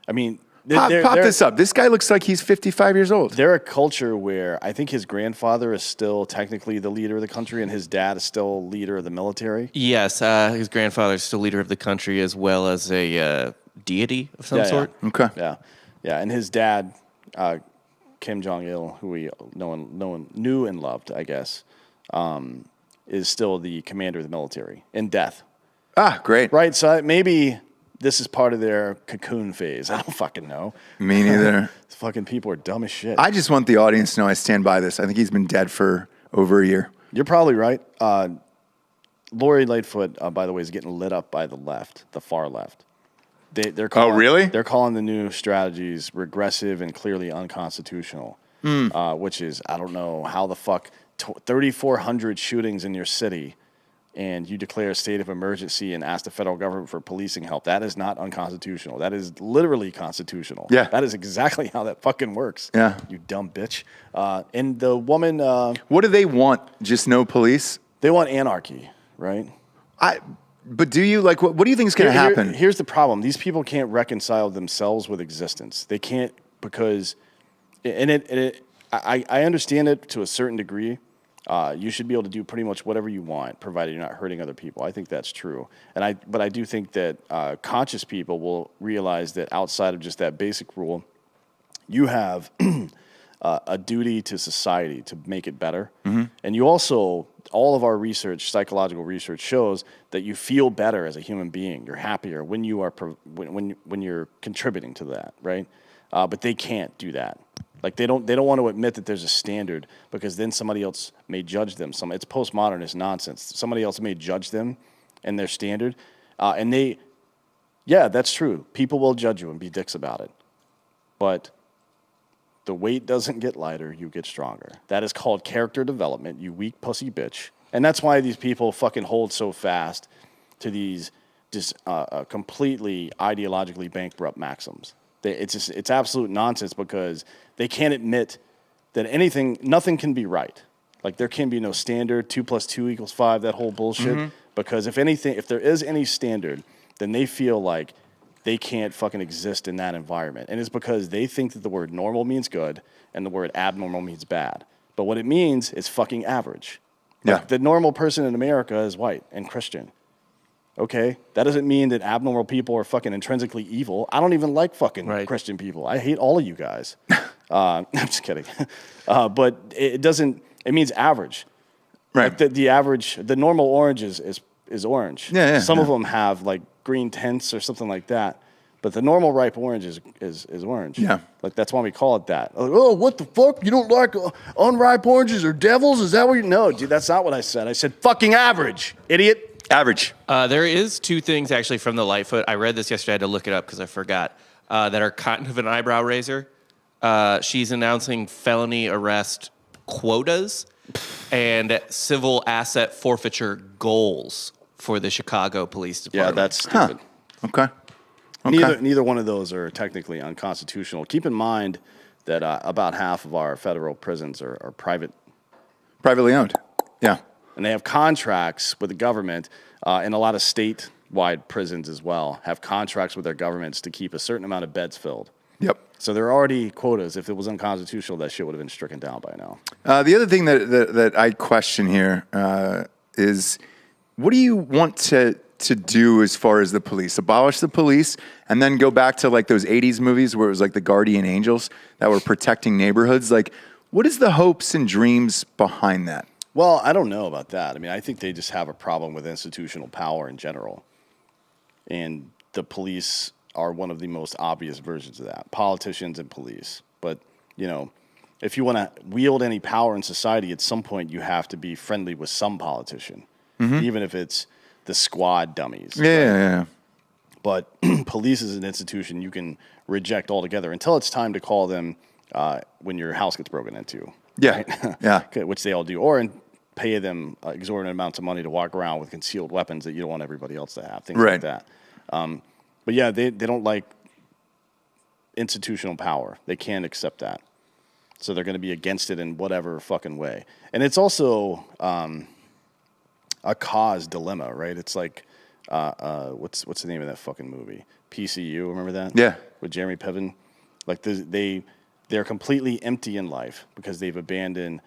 I mean... Pop this up. This guy looks like he's 55 years old. They're a culture where I think his grandfather is still technically the leader of the country and his dad is still leader of the military. Yes, his grandfather is still leader of the country as well as a deity of some sort. Yeah. Okay. Yeah, and his dad, Kim Jong-il, who we knew and loved, I guess, is still the commander of the military in death. Ah, great. Right, so maybe... This is part of their cocoon phase. I don't fucking know. Me neither. Fucking people are dumb as shit. I just want the audience to know I stand by this. I think he's been dead for over a year. You're probably right. Lori Lightfoot, by the way, is getting lit up by the left, the far left. They're calling, really? They're calling the new strategies regressive and clearly unconstitutional, which is, I don't know how the fuck, 3,400 shootings in your city, and you declare a state of emergency and ask the federal government for policing help. That is not unconstitutional. That is literally constitutional. Yeah. That is exactly how that fucking works. Yeah. You dumb bitch. And the woman... what do they want? Just no police? They want anarchy, right? But do you like what do you think is going to happen? Here's the problem: these people can't reconcile themselves with existence. They can't because, I understand it to a certain degree. You should be able to do pretty much whatever you want, provided you're not hurting other people. I think that's true, but I do think that conscious people will realize that outside of just that basic rule, you have a duty to society to make it better, and you also. All of our research, psychological research, shows that you feel better as a human being. You're happier when you are when you're contributing to that, right? But they can't do that. Like they don't want to admit that there's a standard because then somebody else may judge them. It's postmodernist nonsense. Somebody else may judge them and their standard, that's true. People will judge you and be dicks about it, but. The weight doesn't get lighter, you get stronger. That is called character development, you weak pussy bitch. And that's why these people fucking hold so fast to these just completely ideologically bankrupt maxims. It's absolute nonsense because they can't admit that nothing can be right. Like there can be no standard, 2 + 2 = 5, that whole bullshit. Because if there is any standard, then they feel like they can't fucking exist in that environment. And it's because they think that the word normal means good and the word abnormal means bad. But what it means is fucking average. Like the normal person in America is white and Christian. Okay? That doesn't mean that abnormal people are fucking intrinsically evil. I don't even like fucking Christian people. I hate all of you guys. I'm just kidding. But it means average. Right. Like the normal orange is orange. Some of them have like green tints or something like that, but the normal ripe orange is orange. Yeah, like that's why we call it that. Like, oh, what the fuck? You don't like unripe oranges or devils? Is that what you know? Dude, that's not what I said. I said fucking average, idiot. Average. There is 2 things actually from the Lightfoot. I read this yesterday. I had to look it up because I forgot. That are kind of an eyebrow raiser. She's announcing felony arrest quotas and civil asset forfeiture goals for the Chicago Police Department. Yeah, that's stupid. Okay. Neither one of those are technically unconstitutional. Keep in mind that about half of our federal prisons are privately owned. Yeah. And they have contracts with the government, and a lot of statewide prisons as well have contracts with their governments to keep a certain amount of beds filled. Yep. So there are already quotas. If it was unconstitutional, that shit would have been stricken down by now. The other thing that I question here is, what do you want to do as far as the police? Abolish the police and then go back to like those 80s movies where it was like the guardian angels that were protecting neighborhoods? Like, what is the hopes and dreams behind that? Well, I don't know about that. I mean, I think they just have a problem with institutional power in general. And the police are one of the most obvious versions of that. Politicians and police. But, if you want to wield any power in society, at some point you have to be friendly with some politician. Even if it's the squad dummies. Yeah. But police is an institution you can reject altogether until it's time to call them when your house gets broken into. Yeah, right? yeah. Which they all do. Or pay them exorbitant amounts of money to walk around with concealed weapons that you don't want everybody else to have. Things like that. But yeah, they don't like institutional power. They can't accept that. So they're going to be against it in whatever fucking way. And it's also a cause dilemma, right? It's like, what's the name of that fucking movie? PCU, remember that? Yeah. With Jeremy Piven. Like they're completely empty in life because they've abandoned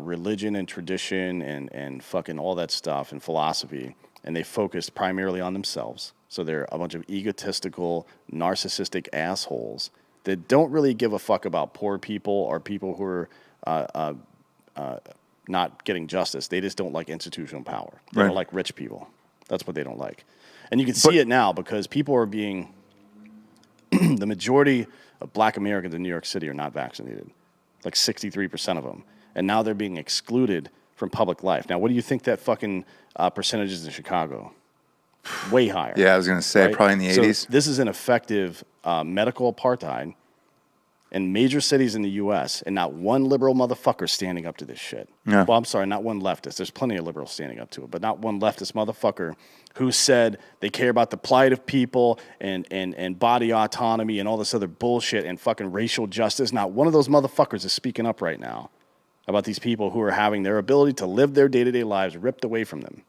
religion and tradition and fucking all that stuff and philosophy, and they focused primarily on themselves. So they're a bunch of egotistical, narcissistic assholes that don't really give a fuck about poor people or people who are not getting justice. They just don't like institutional power. They don't like rich people. That's what they don't like. And you can see it now because people are being, the majority of black Americans in New York City are not vaccinated. Like 63% of them. And now they're being excluded from public life. Now, what do you think that fucking percentage is in Chicago? Way higher. Yeah, I was going to say probably in the 80s. So this is an effective medical apartheid in major cities in the U.S., and not one liberal motherfucker standing up to this shit. Yeah. Well, I'm sorry, not one leftist. There's plenty of liberals standing up to it, but not one leftist motherfucker who said they care about the plight of people and body autonomy and all this other bullshit and fucking racial justice. Not one of those motherfuckers is speaking up right now about these people who are having their ability to live their day-to-day lives ripped away from them.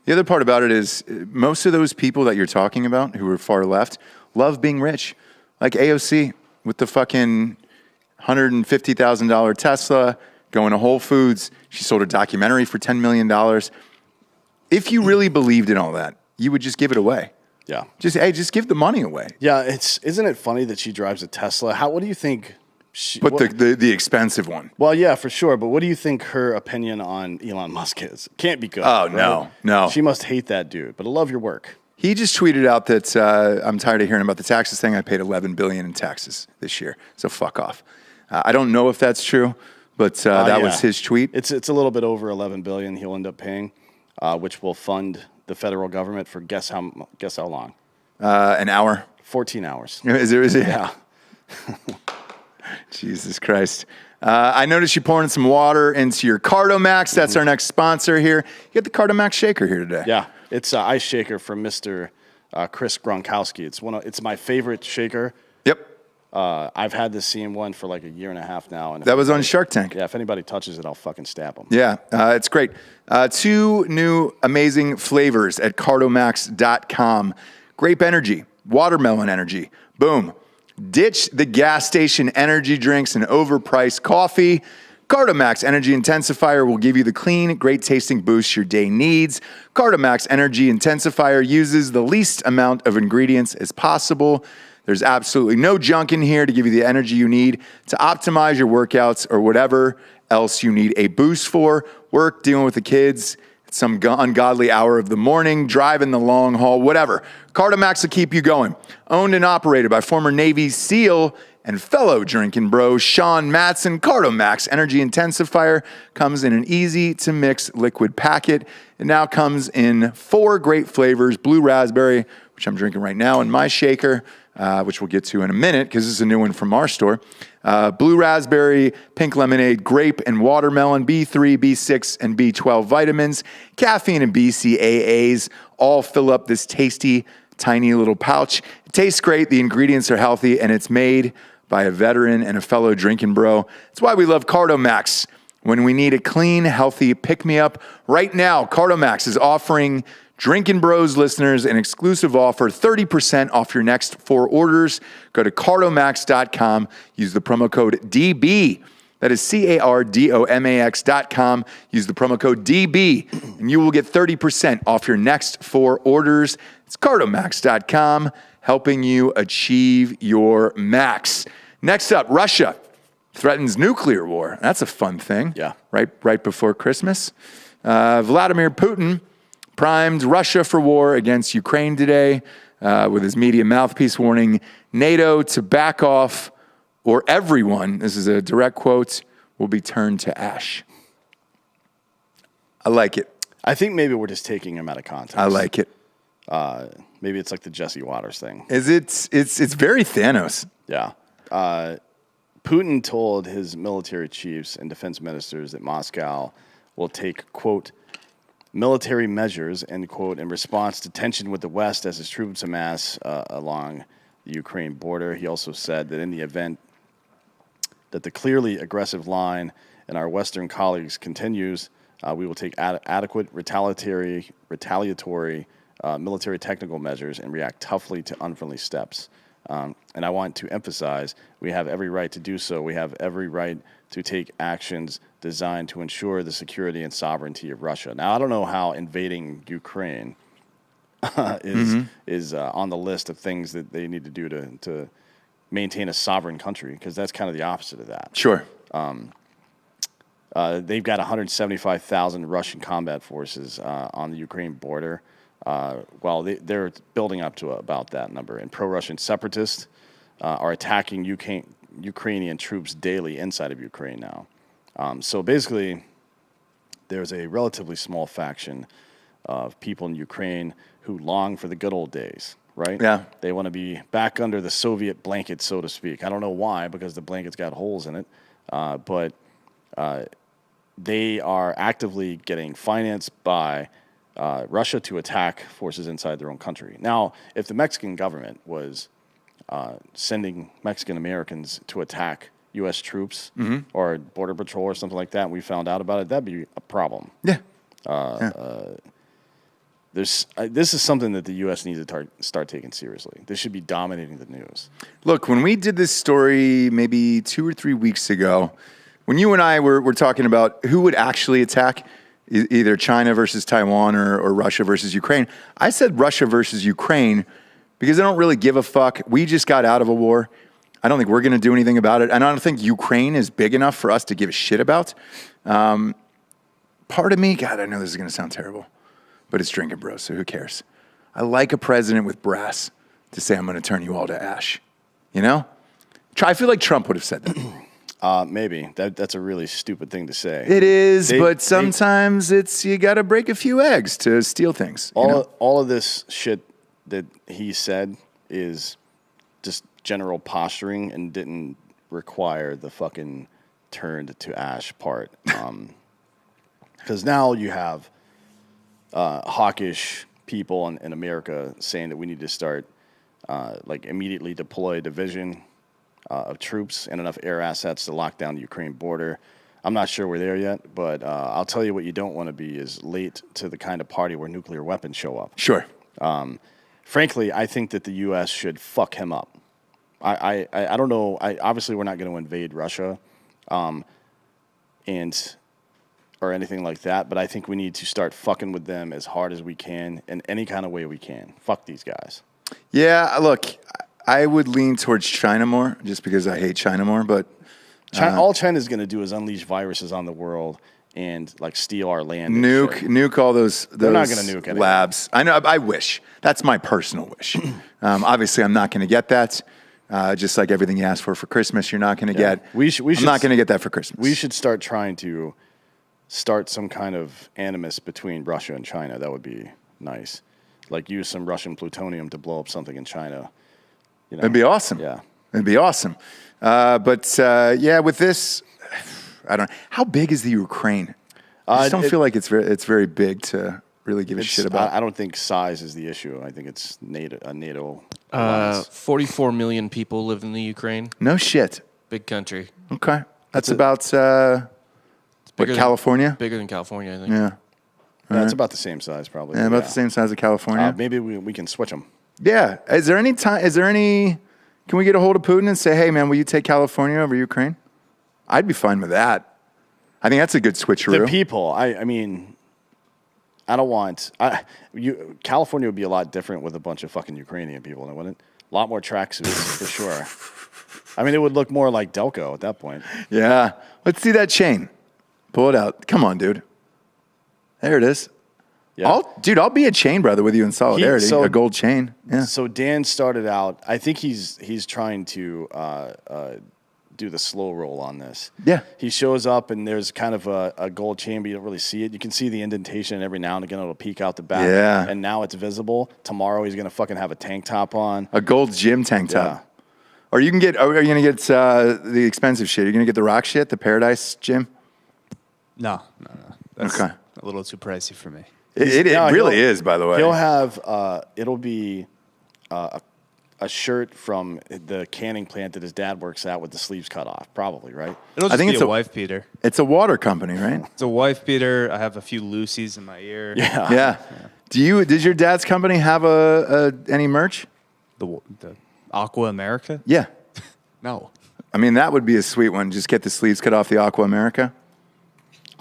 The other part about it is most of those people that you're talking about who are far left love being rich. Like AOC with the fucking $150,000 Tesla, going to Whole Foods. She sold a documentary for $10 million. If you really believed in all that, you would just give it away. Yeah. Just give the money away. Yeah, isn't it funny that she drives a Tesla? What do you think? The expensive one. Well, yeah, for sure. But what do you think her opinion on Elon Musk is? Can't be good. Oh, right? no. She must hate that dude. But I love your work. He just tweeted out that I'm tired of hearing about the taxes thing. I paid $11 billion in taxes this year, so fuck off. I don't know if that's true, but that was his tweet. It's a little bit over $11 billion he'll end up paying, which will fund the federal government for guess how long? An hour. 14 hours. Is it? Yeah. Jesus Christ. I noticed you pouring some water into your Cardomax. That's our next sponsor here. You got the Cardomax shaker here today. Yeah, it's an ice shaker from Mr. Chris Gronkowski. It's my favorite shaker. Yep. I've had this same one for like a year and a half now. And that was on Shark Tank. Yeah, if anybody touches it, I'll fucking stab them. Yeah, it's great. 2 new amazing flavors at cardomax.com. Grape energy, watermelon energy. Boom. Ditch the gas station energy drinks and overpriced coffee. Cardomax Energy Intensifier will give you the clean, great-tasting boost your day needs. Cardomax Energy Intensifier uses the least amount of ingredients as possible. There's absolutely no junk in here to give you the energy you need to optimize your workouts or whatever else you need a boost for. Work, dealing with the kids, some ungodly hour of the morning, driving the long haul, whatever. Cardomax will keep you going. Owned and operated by former Navy SEAL and fellow drinking bro Sean Matson. Cardomax Energy Intensifier comes in an easy-to-mix liquid packet. It now comes in 4 great flavors: blue raspberry, which I'm drinking right now in my shaker, which we'll get to in a minute because this is a new one from our store. Blue raspberry, pink lemonade, grape and watermelon, B3, B6, and B12 vitamins, caffeine and BCAAs all fill up this tasty, tiny little pouch. It tastes great, the ingredients are healthy, and it's made by a veteran and a fellow drinking bro. That's why we love Cardomax. When we need a clean, healthy pick-me-up, right now, Cardomax is offering Drinkin' Bros listeners an exclusive offer, 30% off your next 4 orders. Go to cardomax.com. Use the promo code DB. That is CARDOMAX.com. Use the promo code DB, and you will get 30% off your next 4 orders. It's cardomax.com, helping you achieve your max. Next up, Russia threatens nuclear war. That's a fun thing. Yeah. Right before Christmas. Vladimir Putin primed Russia for war against Ukraine today with his media mouthpiece warning NATO to back off or everyone, this is a direct quote, will be turned to ash. I like it. I think maybe we're just taking him out of context. I like it. Maybe it's like the Jesse Waters thing. It's very Thanos. Yeah. Putin told his military chiefs and defense ministers that Moscow will take, quote, military measures, end quote, in response to tension with the West as his troops amass along the Ukraine border. He also said that in the event that the clearly aggressive line and our Western colleagues continues, we will take adequate retaliatory military technical measures and react toughly to unfriendly steps. And I want to emphasize, we have every right to do so. We have every right to take actions designed to ensure the security and sovereignty of Russia. Now, I don't know how invading Ukraine is on the list of things that they need to do to maintain a sovereign country, because that's kind of the opposite of that. Sure. They've got 175,000 Russian combat forces on the Ukraine border. Well, they're building up to about that number. And pro-Russian separatists are attacking Ukrainian troops daily inside of Ukraine now. So basically, there's a relatively small faction of people in Ukraine who long for the good old days, right? Yeah. They want to be back under the Soviet blanket, so to speak. I don't know why, because the blanket's got holes in it. But they are actively getting financed by Russia to attack forces inside their own country. Now, if the Mexican government was sending Mexican Americans to attack U.S. troops or Border Patrol or something like that, and we found out about it, that'd be a problem. Yeah. This is something that the U.S. needs to start taking seriously. This should be dominating the news. Look, when we did this story maybe 2 or 3 weeks ago, when you and I were talking about who would actually attack, either China versus Taiwan or Russia versus Ukraine, I said Russia versus Ukraine because I don't really give a fuck. We just got out of a war. I don't think we're going to do anything about it. And I don't think Ukraine is big enough for us to give a shit about. Part of me, God, I know this is going to sound terrible, but it's Drinkin, bros, so who cares? I like a president with brass to say, I'm going to turn you all to ash. You know? I feel like Trump would have said that. Maybe. That's a really stupid thing to say. It is, but sometimes you got to break a few eggs to steal things. All of this shit that he said is just general posturing and didn't require the fucking turned to ash part. Because now you have hawkish people in America saying that we need to start immediately deploy a division of troops and enough air assets to lock down the Ukraine border. I'm not sure we're there yet, but I'll tell you what you don't want to be is late to the kind of party where nuclear weapons show up. Sure. Frankly, I think that the U.S. should fuck him up. I don't know. Obviously, we're not going to invade Russia, or anything like that. But I think we need to start fucking with them as hard as we can in any kind of way we can. Fuck these guys. Yeah, look, I would lean towards China more, just because I hate China more. But all China's going to do is unleash viruses on the world and steal our land. Nuke all those. They're not going to nuke anything. Labs. I know. I wish. That's my personal wish. Obviously, I'm not going to get that. Just like everything you asked for Christmas, you're not going to get. I'm not going to get that for Christmas. We should start trying to start some kind of animus between Russia and China. That would be nice. Use some Russian plutonium to blow up something in China. It'd be awesome. Yeah. It'd be awesome. With this, I don't know. How big is the Ukraine? I just don't feel like it's very big to really give a shit about. I don't think size is the issue. I think it's NATO. 44 million people live in the Ukraine. No shit. Big country. Okay. That's about California? Bigger than California, I think. Yeah. It's about the same size, probably. Yeah, about the same size as California. Maybe we can switch them. Yeah. Is there any time? Can we get a hold of Putin and say, hey, man, will you take California over Ukraine? I'd be fine with that. I think that's a good switcheroo. The people, I mean, I don't want... California would be a lot different with a bunch of fucking Ukrainian people, wouldn't it? A lot more tracksuits, for sure. I mean, it would look more like Delco at that point. Yeah. Let's see that chain. Pull it out. Come on, dude. There it is. Yeah. I'll be a chain brother with you in solidarity. A gold chain. Yeah. So Dan started out. I think he's trying to do the slow roll on this. Yeah. He shows up and there's kind of a gold chain, but you don't really see it. You can see the indentation every now and again. It'll peek out the back. Yeah. And now it's visible. Tomorrow he's gonna fucking have a tank top on. A gold gym tank top. Yeah. Or you can get. Are you gonna get the expensive shit? Are you gonna get the rock shit, the Paradise gym? No. That's okay. A little too pricey for me. It really is, by the way. He'll have, it'll be a shirt from the canning plant that his dad works at with the sleeves cut off, probably, right? It'll just be a wife beater. It's a water company, right? It's a wife beater. I have a few Lucy's in my ear. Yeah. Does your dad's company have any merch? The Aqua America? Yeah. No. I mean, that would be a sweet one. Just get the sleeves cut off the Aqua America.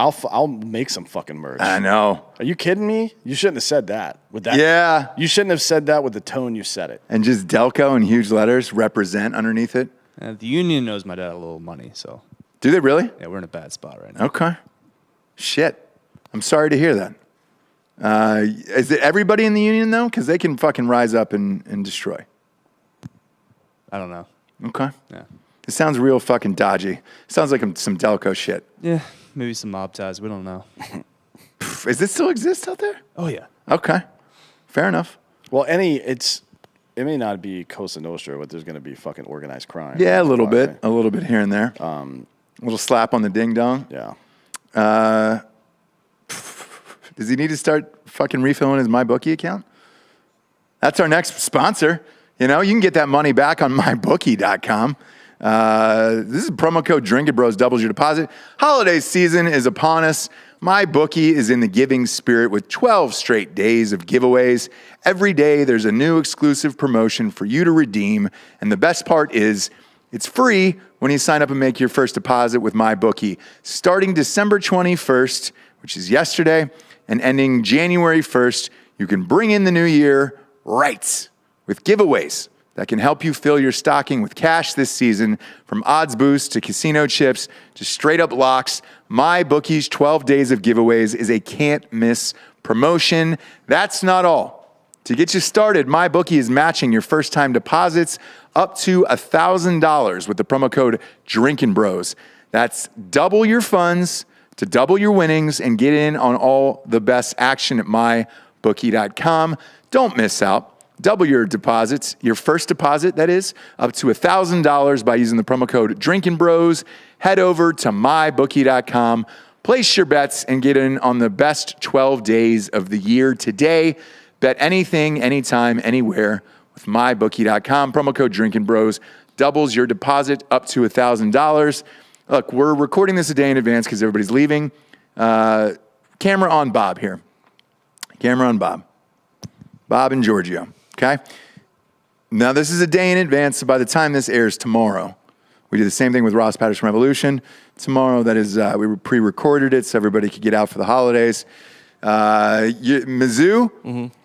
I'll make some fucking merch. I know. Are you kidding me? You shouldn't have said that. With that. Yeah. You shouldn't have said that with the tone you said it. And just Delco in huge letters, represent underneath it. The union knows my dad a little money, so. Do they really? Yeah, we're in a bad spot right now. Okay. Shit. I'm sorry to hear that. Is it everybody in the union, though? Because they can fucking rise up and destroy. I don't know. Okay. Yeah. It sounds real fucking dodgy. Sounds like some Delco shit. Yeah. Maybe some mob ties. We don't know. Does it still exist out there? Oh, yeah. Okay. Fair enough. Well, it may not be Cosa Nostra, but there's going to be fucking organized crime. Yeah, a little bit. Right? A little bit here and there. A little slap on the ding dong. Yeah. Does he need to start fucking refilling his MyBookie account? That's our next sponsor. You can get that money back on mybookie.com. This is promo code Drinkin' Bros, doubles your deposit. Holiday season is upon us. My bookie is in the giving spirit with 12 straight days of giveaways. Every day there's a new exclusive promotion for you to redeem. And the best part is it's free when you sign up and make your first deposit with my bookie. Starting December 21st, which is yesterday, and ending January 1st, you can bring in the new year right with giveaways that can help you fill your stocking with cash this season, from odds boosts to casino chips to straight up locks. My bookie's 12 days of giveaways is a can't miss promotion. That's not all. To get you started, my bookie is matching your first time deposits up to $1,000 with the promo code Drinkin' Bros. That's double your funds to double your winnings and get in on all the best action at mybookie.com. Don't miss out. Double your deposits, your first deposit, that is, up to $1,000 by using the promo code Drinkin' Bros. Head over to mybookie.com, place your bets, and get in on the best 12 days of the year today. Bet anything, anytime, anywhere with mybookie.com. Promo code Drinkin' Bros doubles your deposit up to $1,000. Look, we're recording this a day in advance because everybody's leaving. Camera on Bob here. Camera on Bob. Bob and Giorgio. Okay? Now, this is a day in advance, so by the time this airs tomorrow, we did the same thing with Ross Patterson Revolution. Tomorrow, that is, we pre-recorded it so everybody could get out for the holidays. Mizzou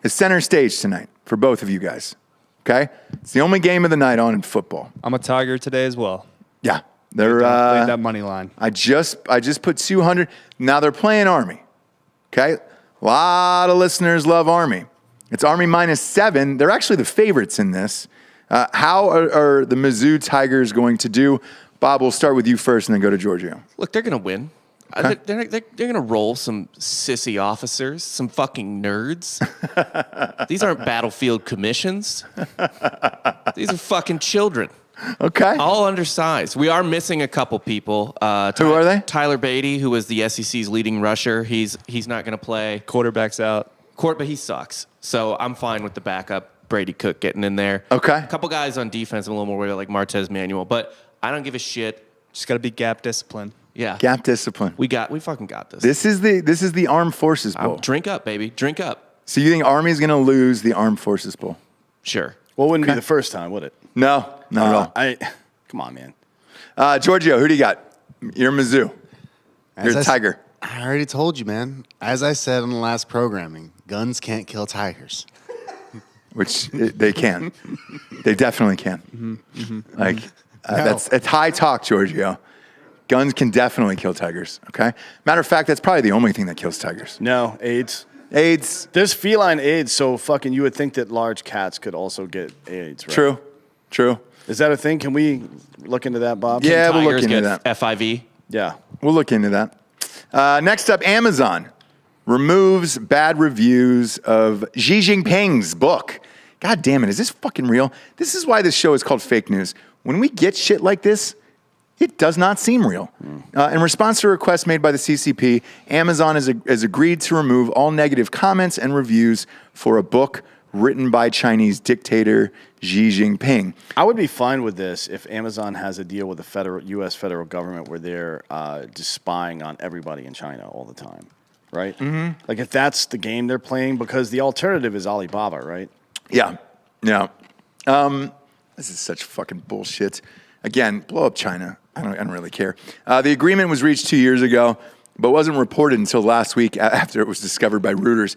is center stage tonight for both of you guys. Okay? It's the only game of the night on in football. I'm a Tiger today as well. Yeah. They're Played that money line. I just put 200. Now they're playing Army. Okay? A lot of listeners love Army. It's Army -7. They're actually the favorites in this. How are the Mizzou Tigers going to do? Bob, we'll start with you first and then go to Giorgio. Look, they're going to win. Okay. They're going to roll some sissy officers, some fucking nerds. These aren't battlefield commissions. These are fucking children. Okay. All undersized. We are missing a couple people. Who are they? Tyler Beatty, who was the SEC's leading rusher. He's not going to play. Quarterback's out. But he sucks. So I'm fine with the backup, Brady Cook, getting in there. Okay. A couple guys on defense I'm a little more worried about, like Martez Manuel. But I don't give a shit. Just got to be gap discipline. Yeah. Gap discipline. We fucking got this. This is the Armed Forces Bowl. Drink up, baby. Drink up. So you think Army's going to lose the Armed Forces Bowl? Sure. Well, it wouldn't be the first time, would it? No, not at all. Come on, man. Giorgio, who do you got? You're Mizzou. You're a Tiger. I already told you, man. As I said on the last programming, guns can't kill tigers. Which they can. They definitely can. Like, it's high talk, Giorgio. Guns can definitely kill tigers, okay? Matter of fact, that's probably the only thing that kills tigers. No, AIDS. AIDS. There's feline AIDS, so fucking you would think that large cats could also get AIDS, right? True. Is that a thing? Can we look into that, Bob? Yeah, we'll look Tigers into get that. FIV. Yeah. We'll look into that. Next up, Amazon removes bad reviews of Xi Jinping's book. God damn it, is this fucking real? This is why this show is called fake news. When we get shit like this, it does not seem real. In response to a request made by the CCP, Amazon has agreed to remove all negative comments and reviews for a book written by Chinese dictator Xi Jinping. I would be fine with this if Amazon has a deal with the U.S. federal government where they're just spying on everybody in China all the time, right? Mm-hmm. Like if that's the game they're playing, because the alternative is Alibaba, right? Yeah. This is such fucking bullshit. Again, blow up China. I don't really care. The agreement was reached 2 years ago, but wasn't reported until last week after it was discovered by Reuters.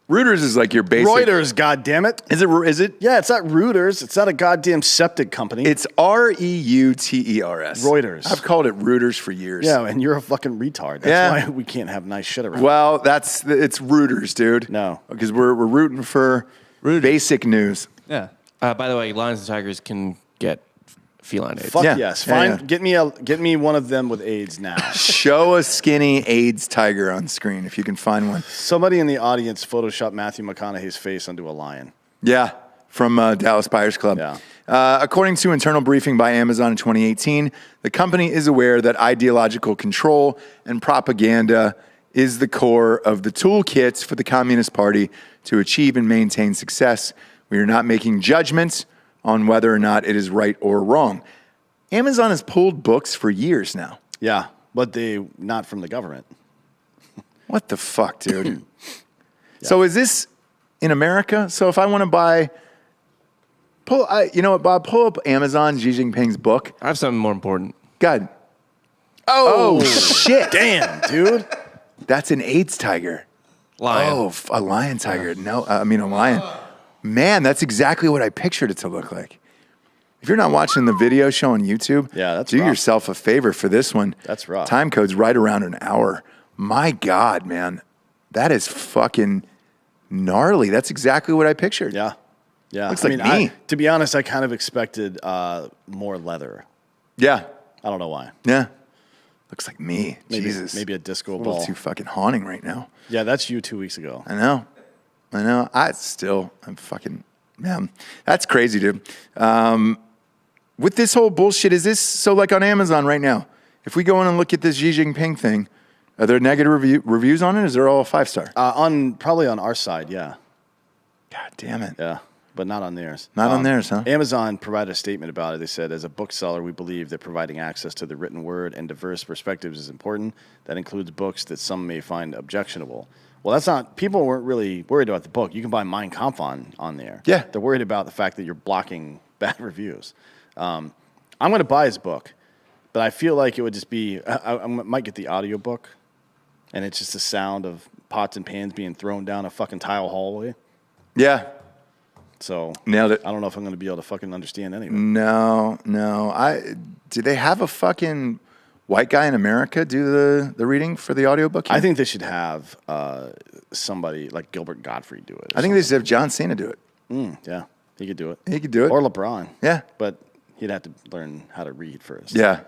Reuters is like your basic... Reuters, goddammit. Is it? Yeah, it's not Reuters. It's not a goddamn septic company. It's Reuters. Reuters. I've called it Reuters for years. Yeah, and you're a fucking retard. That's why we can't have nice shit around. Well, it's Reuters, dude. No. Because we're rooting for basic news. Yeah. By the way, lions and tigers can get feline AIDS. Fuck Yeah. yes. Yeah, Fine. yeah. Get me one of them with AIDS now. Show a skinny AIDS tiger on screen if you can find one. Somebody in the audience photoshopped Matthew McConaughey's face onto a lion. Yeah, from Dallas Buyers Club. Yeah. According to internal briefing by Amazon in 2018, the company is aware that ideological control and propaganda is the core of the toolkits for the Communist Party to achieve and maintain success. We are not making judgments on whether or not it is right or wrong. Amazon has pulled books for years now. Yeah, but they not from the government. What the fuck, dude? So is this in America? So if I want to buy, you know what, Bob? Pull up Amazon Xi Jinping's book. I have something more important. God. Oh shit! Damn, dude. That's an AIDS tiger. Lion. Oh, a lion tiger. No, I mean a lion. Man, that's exactly what I pictured it to look like. If you're not watching the video show on YouTube, that's do rough. yourself a favor for this one. That's rough. Time code's right around an hour. My God, man. That is fucking gnarly. That's exactly what I pictured. Yeah. Yeah. Looks like me. To be honest, I kind of expected more leather. Yeah. I don't know why. Yeah. Looks like me. Maybe, Jesus. Maybe a disco a little ball. too fucking haunting right now. Yeah, that's you 2 weeks ago. I know. I'm fucking, man. That's crazy, dude. With this whole bullshit, is this, so like on Amazon right now, if we go in and look at this Xi Jinping thing, are there negative reviews on it? Or is there all 5-star? Probably on our side, yeah. God damn it. Yeah, but not on theirs. Not on theirs, huh? Amazon provided a statement about it. They said, as a bookseller, we believe that providing access to the written word and diverse perspectives is important. That includes books that some may find objectionable. Well, that's not, people weren't really worried about the book. You can buy Mein Kampf on there. Yeah. They're worried about the fact that you're blocking bad reviews. I'm going to buy his book, but I feel like it would just be, I might get the audio book, and it's just the sound of pots and pans being thrown down a fucking tile hallway. Yeah. So nailed it. I don't know if I'm going to be able to fucking understand any of it. No. Do they have a fucking white guy in America do the reading for the audiobook here? I think they should have somebody like Gilbert Gottfried do it. I think they should have John Cena do it. Yeah, he could do it. He could do it. Or LeBron. Yeah. But he'd have to learn how to read first. Yeah.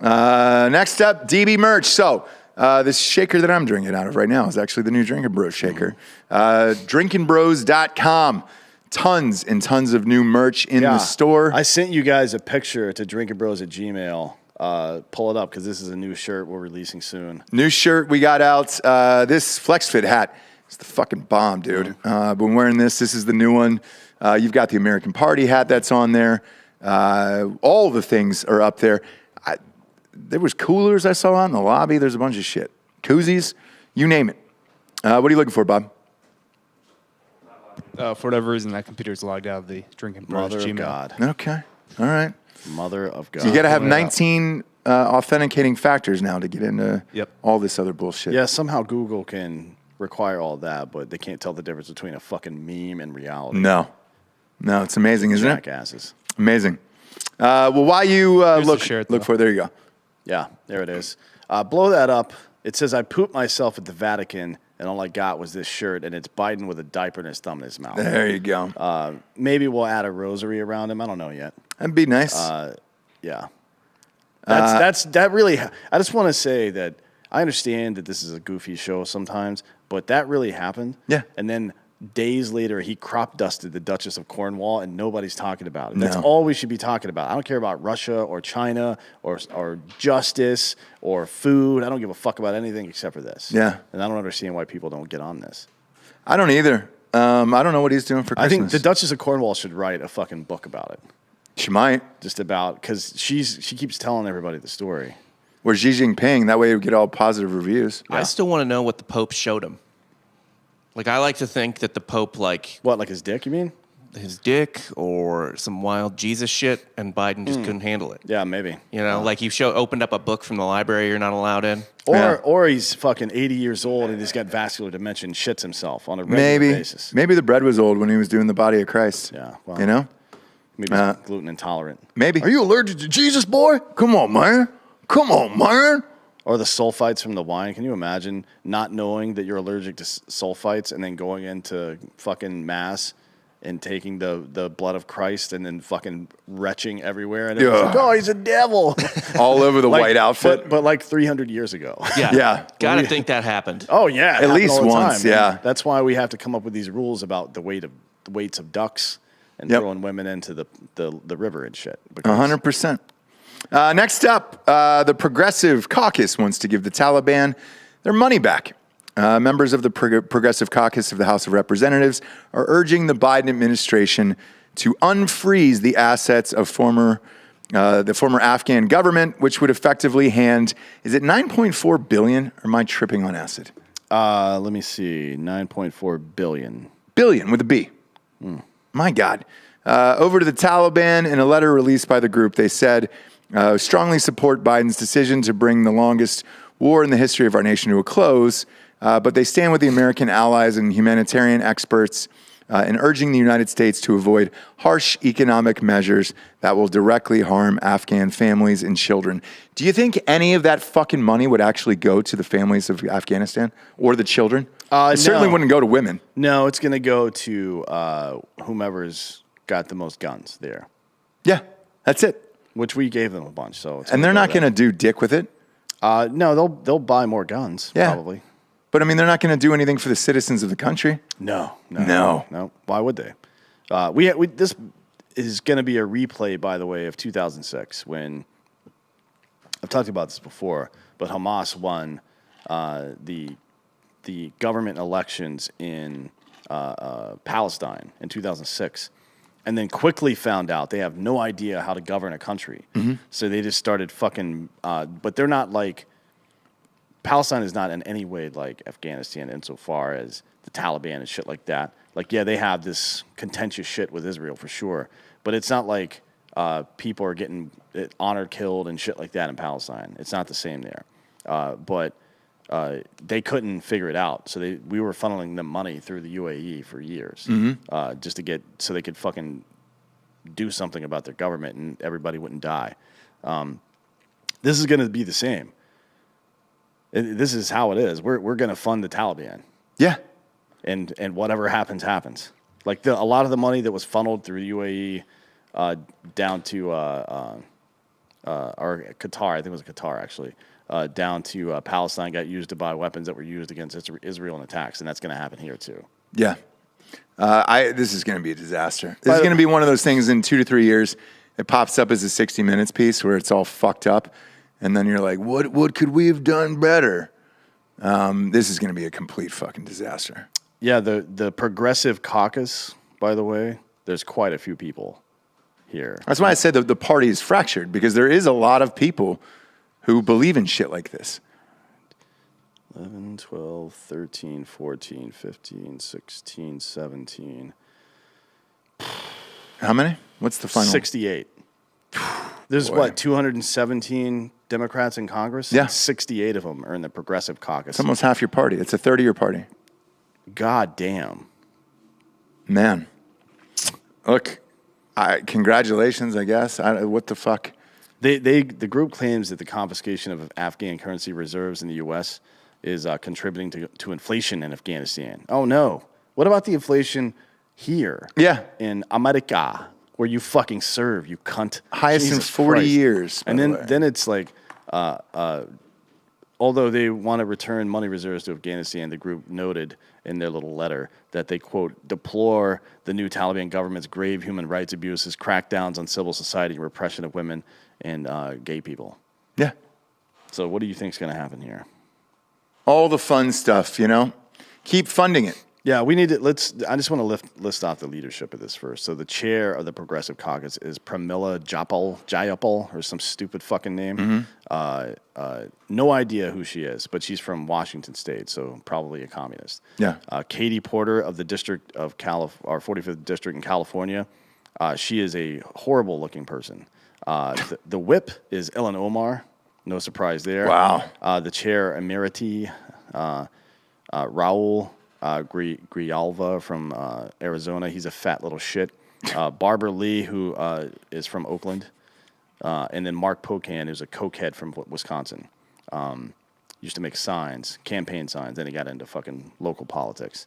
Next up, DB merch. So this shaker that I'm drinking out of right now is actually the new Drinkin Bros shaker. Drinkinbros.com. Tons and tons of new merch in the store. I sent you guys a picture to drinkinbros@gmail.com. Pull it up because this is a new shirt we're releasing soon. New shirt we got out. This FlexFit hat is the fucking bomb, dude. Been wearing this. This is the new one. You've got the American Party hat that's on there. All the things are up there. There was coolers I saw in the lobby. There's a bunch of shit. Koozies, you name it. What are you looking for, Bob? For whatever reason, that computer's logged out of the Drinkin Bros Mother Gmail. of God. Okay. All right. Mother of God. So you got to have 19 authenticating factors now to get into all this other bullshit. Yeah, somehow Google can require all that, but they can't tell the difference between a fucking meme and reality. No, it's amazing, isn't it? Jackasses. Amazing. Well, while you look for it, there you go. Yeah, there it is. Blow that up. It says, I pooped myself at the Vatican, and all I got was this shirt, and it's Biden with a diaper in his thumb in his mouth. There you go. Maybe we'll add a rosary around him. I don't know yet. That'd be nice. Yeah. That really, I just want to say that I understand that this is a goofy show sometimes, but that really happened. Yeah. And then days later, he crop dusted the Duchess of Cornwall, and nobody's talking about it. No. That's all we should be talking about. I don't care about Russia or China or justice or food. I don't give a fuck about anything except for this. Yeah. And I don't understand why people don't get on this. I don't either. I don't know what he's doing for Christmas. I think the Duchess of Cornwall should write a fucking book about it. She might. Just about, because she keeps telling everybody the story. Or Xi Jinping. That way we get all positive reviews. I still want to know what the Pope showed him. Like, I like to think that the Pope, like... What, like his dick, you mean? His dick or some wild Jesus shit, and Biden just couldn't handle it. Yeah, maybe. You know, like you opened up a book from the library you're not allowed in. Or he's fucking 80 years old and he's got vascular dementia and shits himself on a regular basis. Maybe the bread was old when he was doing the body of Christ. Yeah, well, you know? Maybe he's gluten intolerant. Maybe. Are you allergic to Jesus, boy? Come on, man. Or the sulfites from the wine. Can you imagine not knowing that you're allergic to sulfites and then going into fucking mass and taking the blood of Christ and then fucking retching everywhere? And it's like, oh, he's a devil. All over the white outfit. But like 300 years ago. Yeah. Gotta think that happened. Oh, yeah. At least once, yeah. That's why we have to come up with these rules about the weights of ducks and throwing women into the river and shit. 100%. Next up, the Progressive Caucus wants to give the Taliban their money back. Members of the Progressive Caucus of the House of Representatives are urging the Biden administration to unfreeze the assets of former the former Afghan government, which would effectively hand, is it 9.4 billion, or am I tripping on acid? Let me see, 9.4 billion. Billion with a B. My God. Over to the Taliban. In a letter released by the group, they said, strongly support Biden's decision to bring the longest war in the history of our nation to a close, but they stand with the American allies and humanitarian experts in urging the United States to avoid harsh economic measures that will directly harm Afghan families and children. Do you think any of that fucking money would actually go to the families of Afghanistan or the children? It certainly wouldn't go to women. No, it's going to go to whomever's got the most guns there. Yeah, that's it. Which we gave them a bunch. And they're not going to do dick with it? No, they'll buy more guns, probably. But, I mean, they're not going to do anything for the citizens of the country? No. Why would they? This is going to be a replay, by the way, of 2006 when, I've talked about this before, but Hamas won the government elections in Palestine in 2006 and then quickly found out they have no idea how to govern a country. Mm-hmm. So they just started fucking, but they're not like, Palestine is not in any way like Afghanistan insofar as the Taliban and shit like that. Like, yeah, they have this contentious shit with Israel for sure, but it's not like people are getting honored, killed, and shit like that in Palestine. It's not the same there. But they couldn't figure it out, so we were funneling them money through the UAE for years, just to get so they could fucking do something about their government and everybody wouldn't die. This is going to be the same. This is how it is. We're going to fund the Taliban. Yeah. And whatever happens, happens. Like a lot of the money that was funneled through the UAE down to or Qatar, I think it was Qatar actually, down to Palestine got used to buy weapons that were used against Israel in attacks, and that's going to happen here too. Yeah. This is going to be a disaster. This is going to be one of those things in 2 to 3 years. It pops up as a 60 Minutes piece where it's all fucked up. And then you're like, what could we have done better? This is going to be a complete fucking disaster. Yeah, the Progressive Caucus, by the way, there's quite a few people here. That's why I said the party is fractured, because there is a lot of people who believe in shit like this. 11, 12, 13, 14, 15, 16, 17. How many? What's the final? 68. There's, 217 Democrats in Congress? Yeah. 68 of them are in the Progressive Caucus. It's almost half your party. It's a third of your party. God damn. Man. Look, congratulations, I guess. What the fuck? The group claims that the confiscation of Afghan currency reserves in the U.S. is contributing to inflation in Afghanistan. Oh, no. What about the inflation here? Yeah. In America, where you fucking serve, you cunt. Highest Jesus in 40 Christ. years. And then it's like, although they want to return money reserves to Afghanistan, the group noted in their little letter that they, quote, deplore the new Taliban government's grave human rights abuses, crackdowns on civil society, and repression of women and gay people. Yeah. So what do you think is going to happen here? All the fun stuff, Keep funding it. Yeah, we need to, I just want to list off the leadership of this first. So the chair of the Progressive Caucus is Pramila Jayapal, or some stupid fucking name. Mm-hmm. No idea who she is, but she's from Washington State, so probably a communist. Yeah. Katie Porter of the District of our 45th District in California. She is a horrible looking person. The whip is Ellen Omar. No surprise there. Wow. The chair emeriti, Raul Grijalva from Arizona. He's a fat little shit. Barbara Lee, who is from Oakland. And then Mark Pocan, who's a cokehead from Wisconsin. Used to make signs, campaign signs. Then he got into fucking local politics.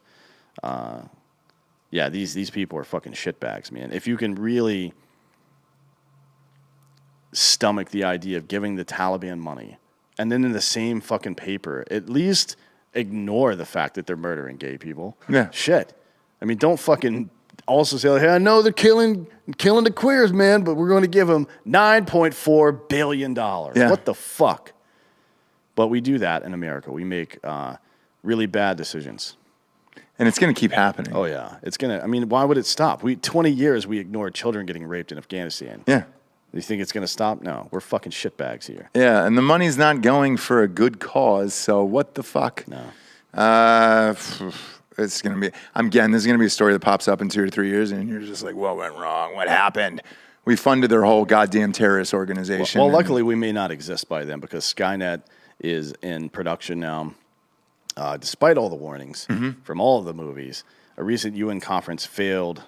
Yeah, these people are fucking shitbags, man. If you can really stomach the idea of giving the Taliban money, and then in the same fucking paper, at least ignore the fact that they're murdering gay people. Yeah. Shit. I mean, don't fucking also say, hey, I know they're killing the queers, man, but we're going to give them $9.4 billion. Yeah. What the fuck? But we do that in America. We make really bad decisions. And it's going to keep happening. Oh, yeah. It's going to, I mean, why would it stop? 20 years we ignored children getting raped in Afghanistan. Yeah. You think it's going to stop? No, we're fucking shitbags here. Yeah, and the money's not going for a good cause, so what the fuck? No. It's going to be, again, this is going to be a story that pops up in 2 or 3 years, and you're just like, what went wrong? What happened? We funded their whole goddamn terrorist organization. Well, luckily, we may not exist by then because Skynet is in production now. Despite all the warnings from all of the movies, a recent UN conference failed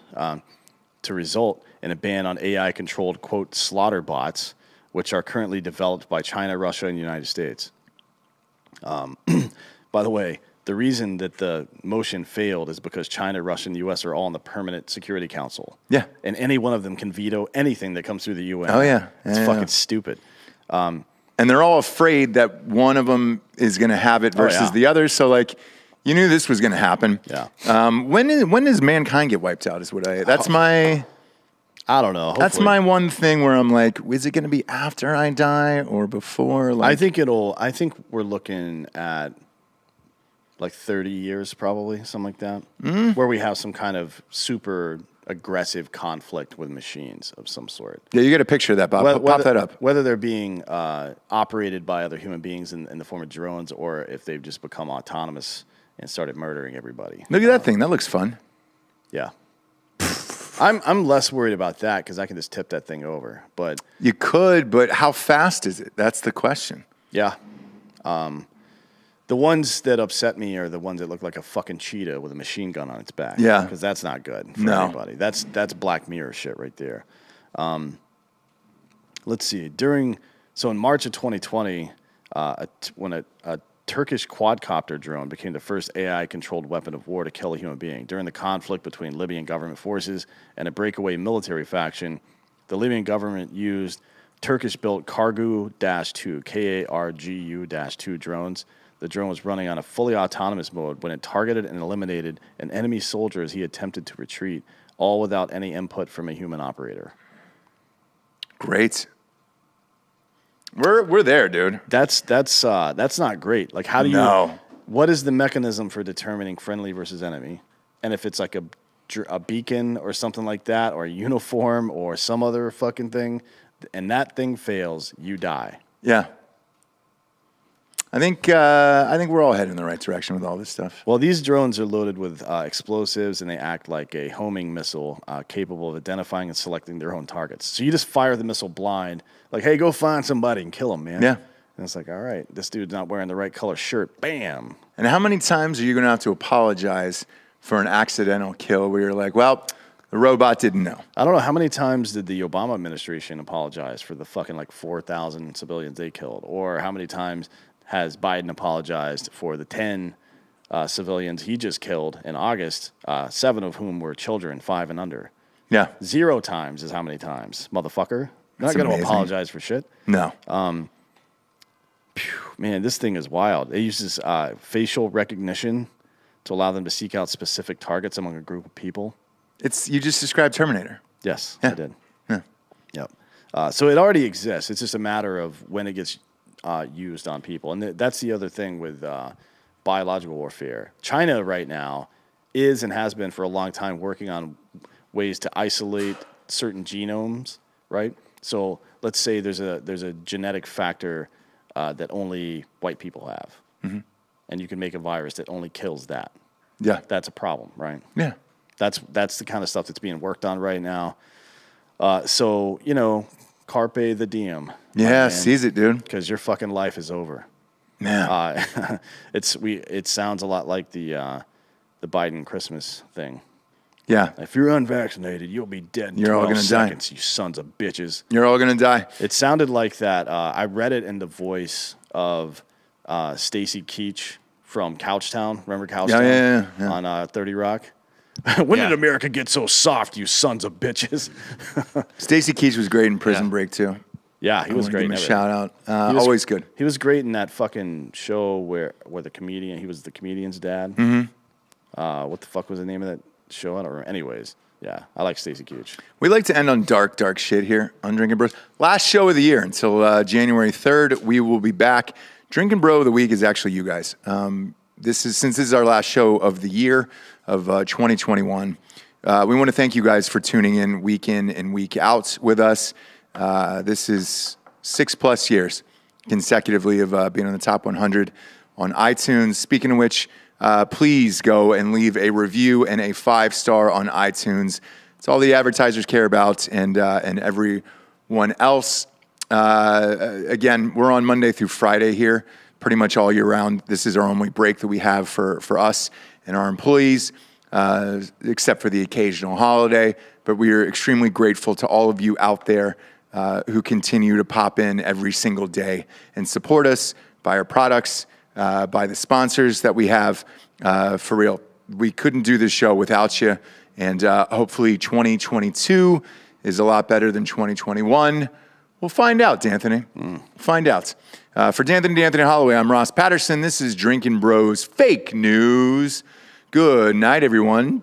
to result in a ban on AI-controlled, quote, slaughter bots, which are currently developed by China, Russia, and the United States. By the way, the reason that the motion failed is because China, Russia, and the U.S. are all in the Permanent Security Council. Yeah. And any one of them can veto anything that comes through the UN. Oh, yeah. It's fucking stupid. And they're all afraid that one of them is going to have it versus the other. So, like, you knew this was going to happen. Yeah. When does mankind get wiped out? I don't know. Hopefully. That's my one thing where I'm like, is it going to be after I die or before? Like, I think we're looking at like 30 years, probably something like that, where we have some kind of super aggressive conflict with machines of some sort. Yeah, you get a picture of that, Bob. Pop that up. Whether they're being operated by other human beings in the form of drones, or if they've just become autonomous and started murdering everybody. Look at that thing. That looks fun. Yeah. I'm less worried about that because I can just tip that thing over. But you could, but how fast is it? That's the question. Yeah. The ones that upset me are the ones that look like a fucking cheetah with a machine gun on its back. Yeah. Because that's not good for anybody. That's Black Mirror shit right there. Let's see. So in March of 2020, when a Turkish quadcopter drone became the first AI-controlled weapon of war to kill a human being. During the conflict between Libyan government forces and a breakaway military faction, the Libyan government used Turkish-built Kargu-2, Kargu-2 drones. The drone was running on a fully autonomous mode when it targeted and eliminated an enemy soldier as he attempted to retreat, all without any input from a human operator. Great. We're there, dude. That's not great. Like, how do you? What is the mechanism for determining friendly versus enemy? And if it's like a beacon or something like that, or a uniform or some other fucking thing, and that thing fails, you die. Yeah. I think we're all heading in the right direction with all this stuff. Well, these drones are loaded with explosives, and they act like a homing missile capable of identifying and selecting their own targets. So you just fire the missile blind, like, hey, go find somebody and kill them, man. Yeah. And it's like, all right, this dude's not wearing the right color shirt. Bam. And how many times are you going to have to apologize for an accidental kill where you're like, well, the robot didn't know? I don't know. How many times did the Obama administration apologize for the fucking, like, 4,000 civilians they killed? Or how many times has Biden apologized for the 10 civilians he just killed in August, 7 of whom were children, 5 and under? Yeah. 0 times is how many times, motherfucker? You're not going to apologize for shit. No. Man, this thing is wild. It uses facial recognition to allow them to seek out specific targets among a group of people. You just described Terminator. Yes, yeah. I did. Yeah. Yep. So it already exists. It's just a matter of when it gets used on people. And that's the other thing with biological warfare. China right now is and has been for a long time working on ways to isolate certain genomes, right? So let's say there's a genetic factor that only white people have. Mm-hmm. And you can make a virus that only kills that. Yeah. That's a problem, right? Yeah. That's the kind of stuff that's being worked on right now. So, carpe the diem. Yeah, seize it, dude. Because your fucking life is over. Yeah. It sounds a lot like the Biden Christmas thing. Yeah. If you're unvaccinated, you'll be dead in You're all 12 gonna seconds, die. you sons of bitches. You're all going to die. It sounded like that. I read it in the voice of Stacy Keach from Couchtown. Remember Couchtown? Yeah. On 30 Rock? When did America get so soft, you sons of bitches? Stacey Keach was great in Prison Break, too. Yeah, he was great. Give him a shout out. Always good. He was great in that fucking show where the comedian, he was the comedian's dad. Mm-hmm. What the fuck was the name of that show? I don't remember. Anyways, yeah, I like Stacey Keach. We like to end on dark shit here on Drinkin' Bros. Last show of the year until January 3rd. We will be back. Drinkin' Bro of the week is actually you guys. Since this is our last show of the year of 2021. We want to thank you guys for tuning in and week out with us. This is 6+ years consecutively of being on the top 100 on iTunes. Speaking of which, please go and leave a review and a 5-star on iTunes. It's all the advertisers care about, and everyone else. Again, we're on Monday through Friday here, pretty much all year round. This is our only break that we have for us and our employees, except for the occasional holiday. But we are extremely grateful to all of you out there who continue to pop in every single day and support us, buy our products, by the sponsors that we have. For real, we couldn't do this show without you, and hopefully 2022 is a lot better than 2021. We'll find out, D'Anthony. Find out. For D'Anthony Holloway, I'm Ross Patterson. This is Drinkin' Bros Fake News. Good night, everyone.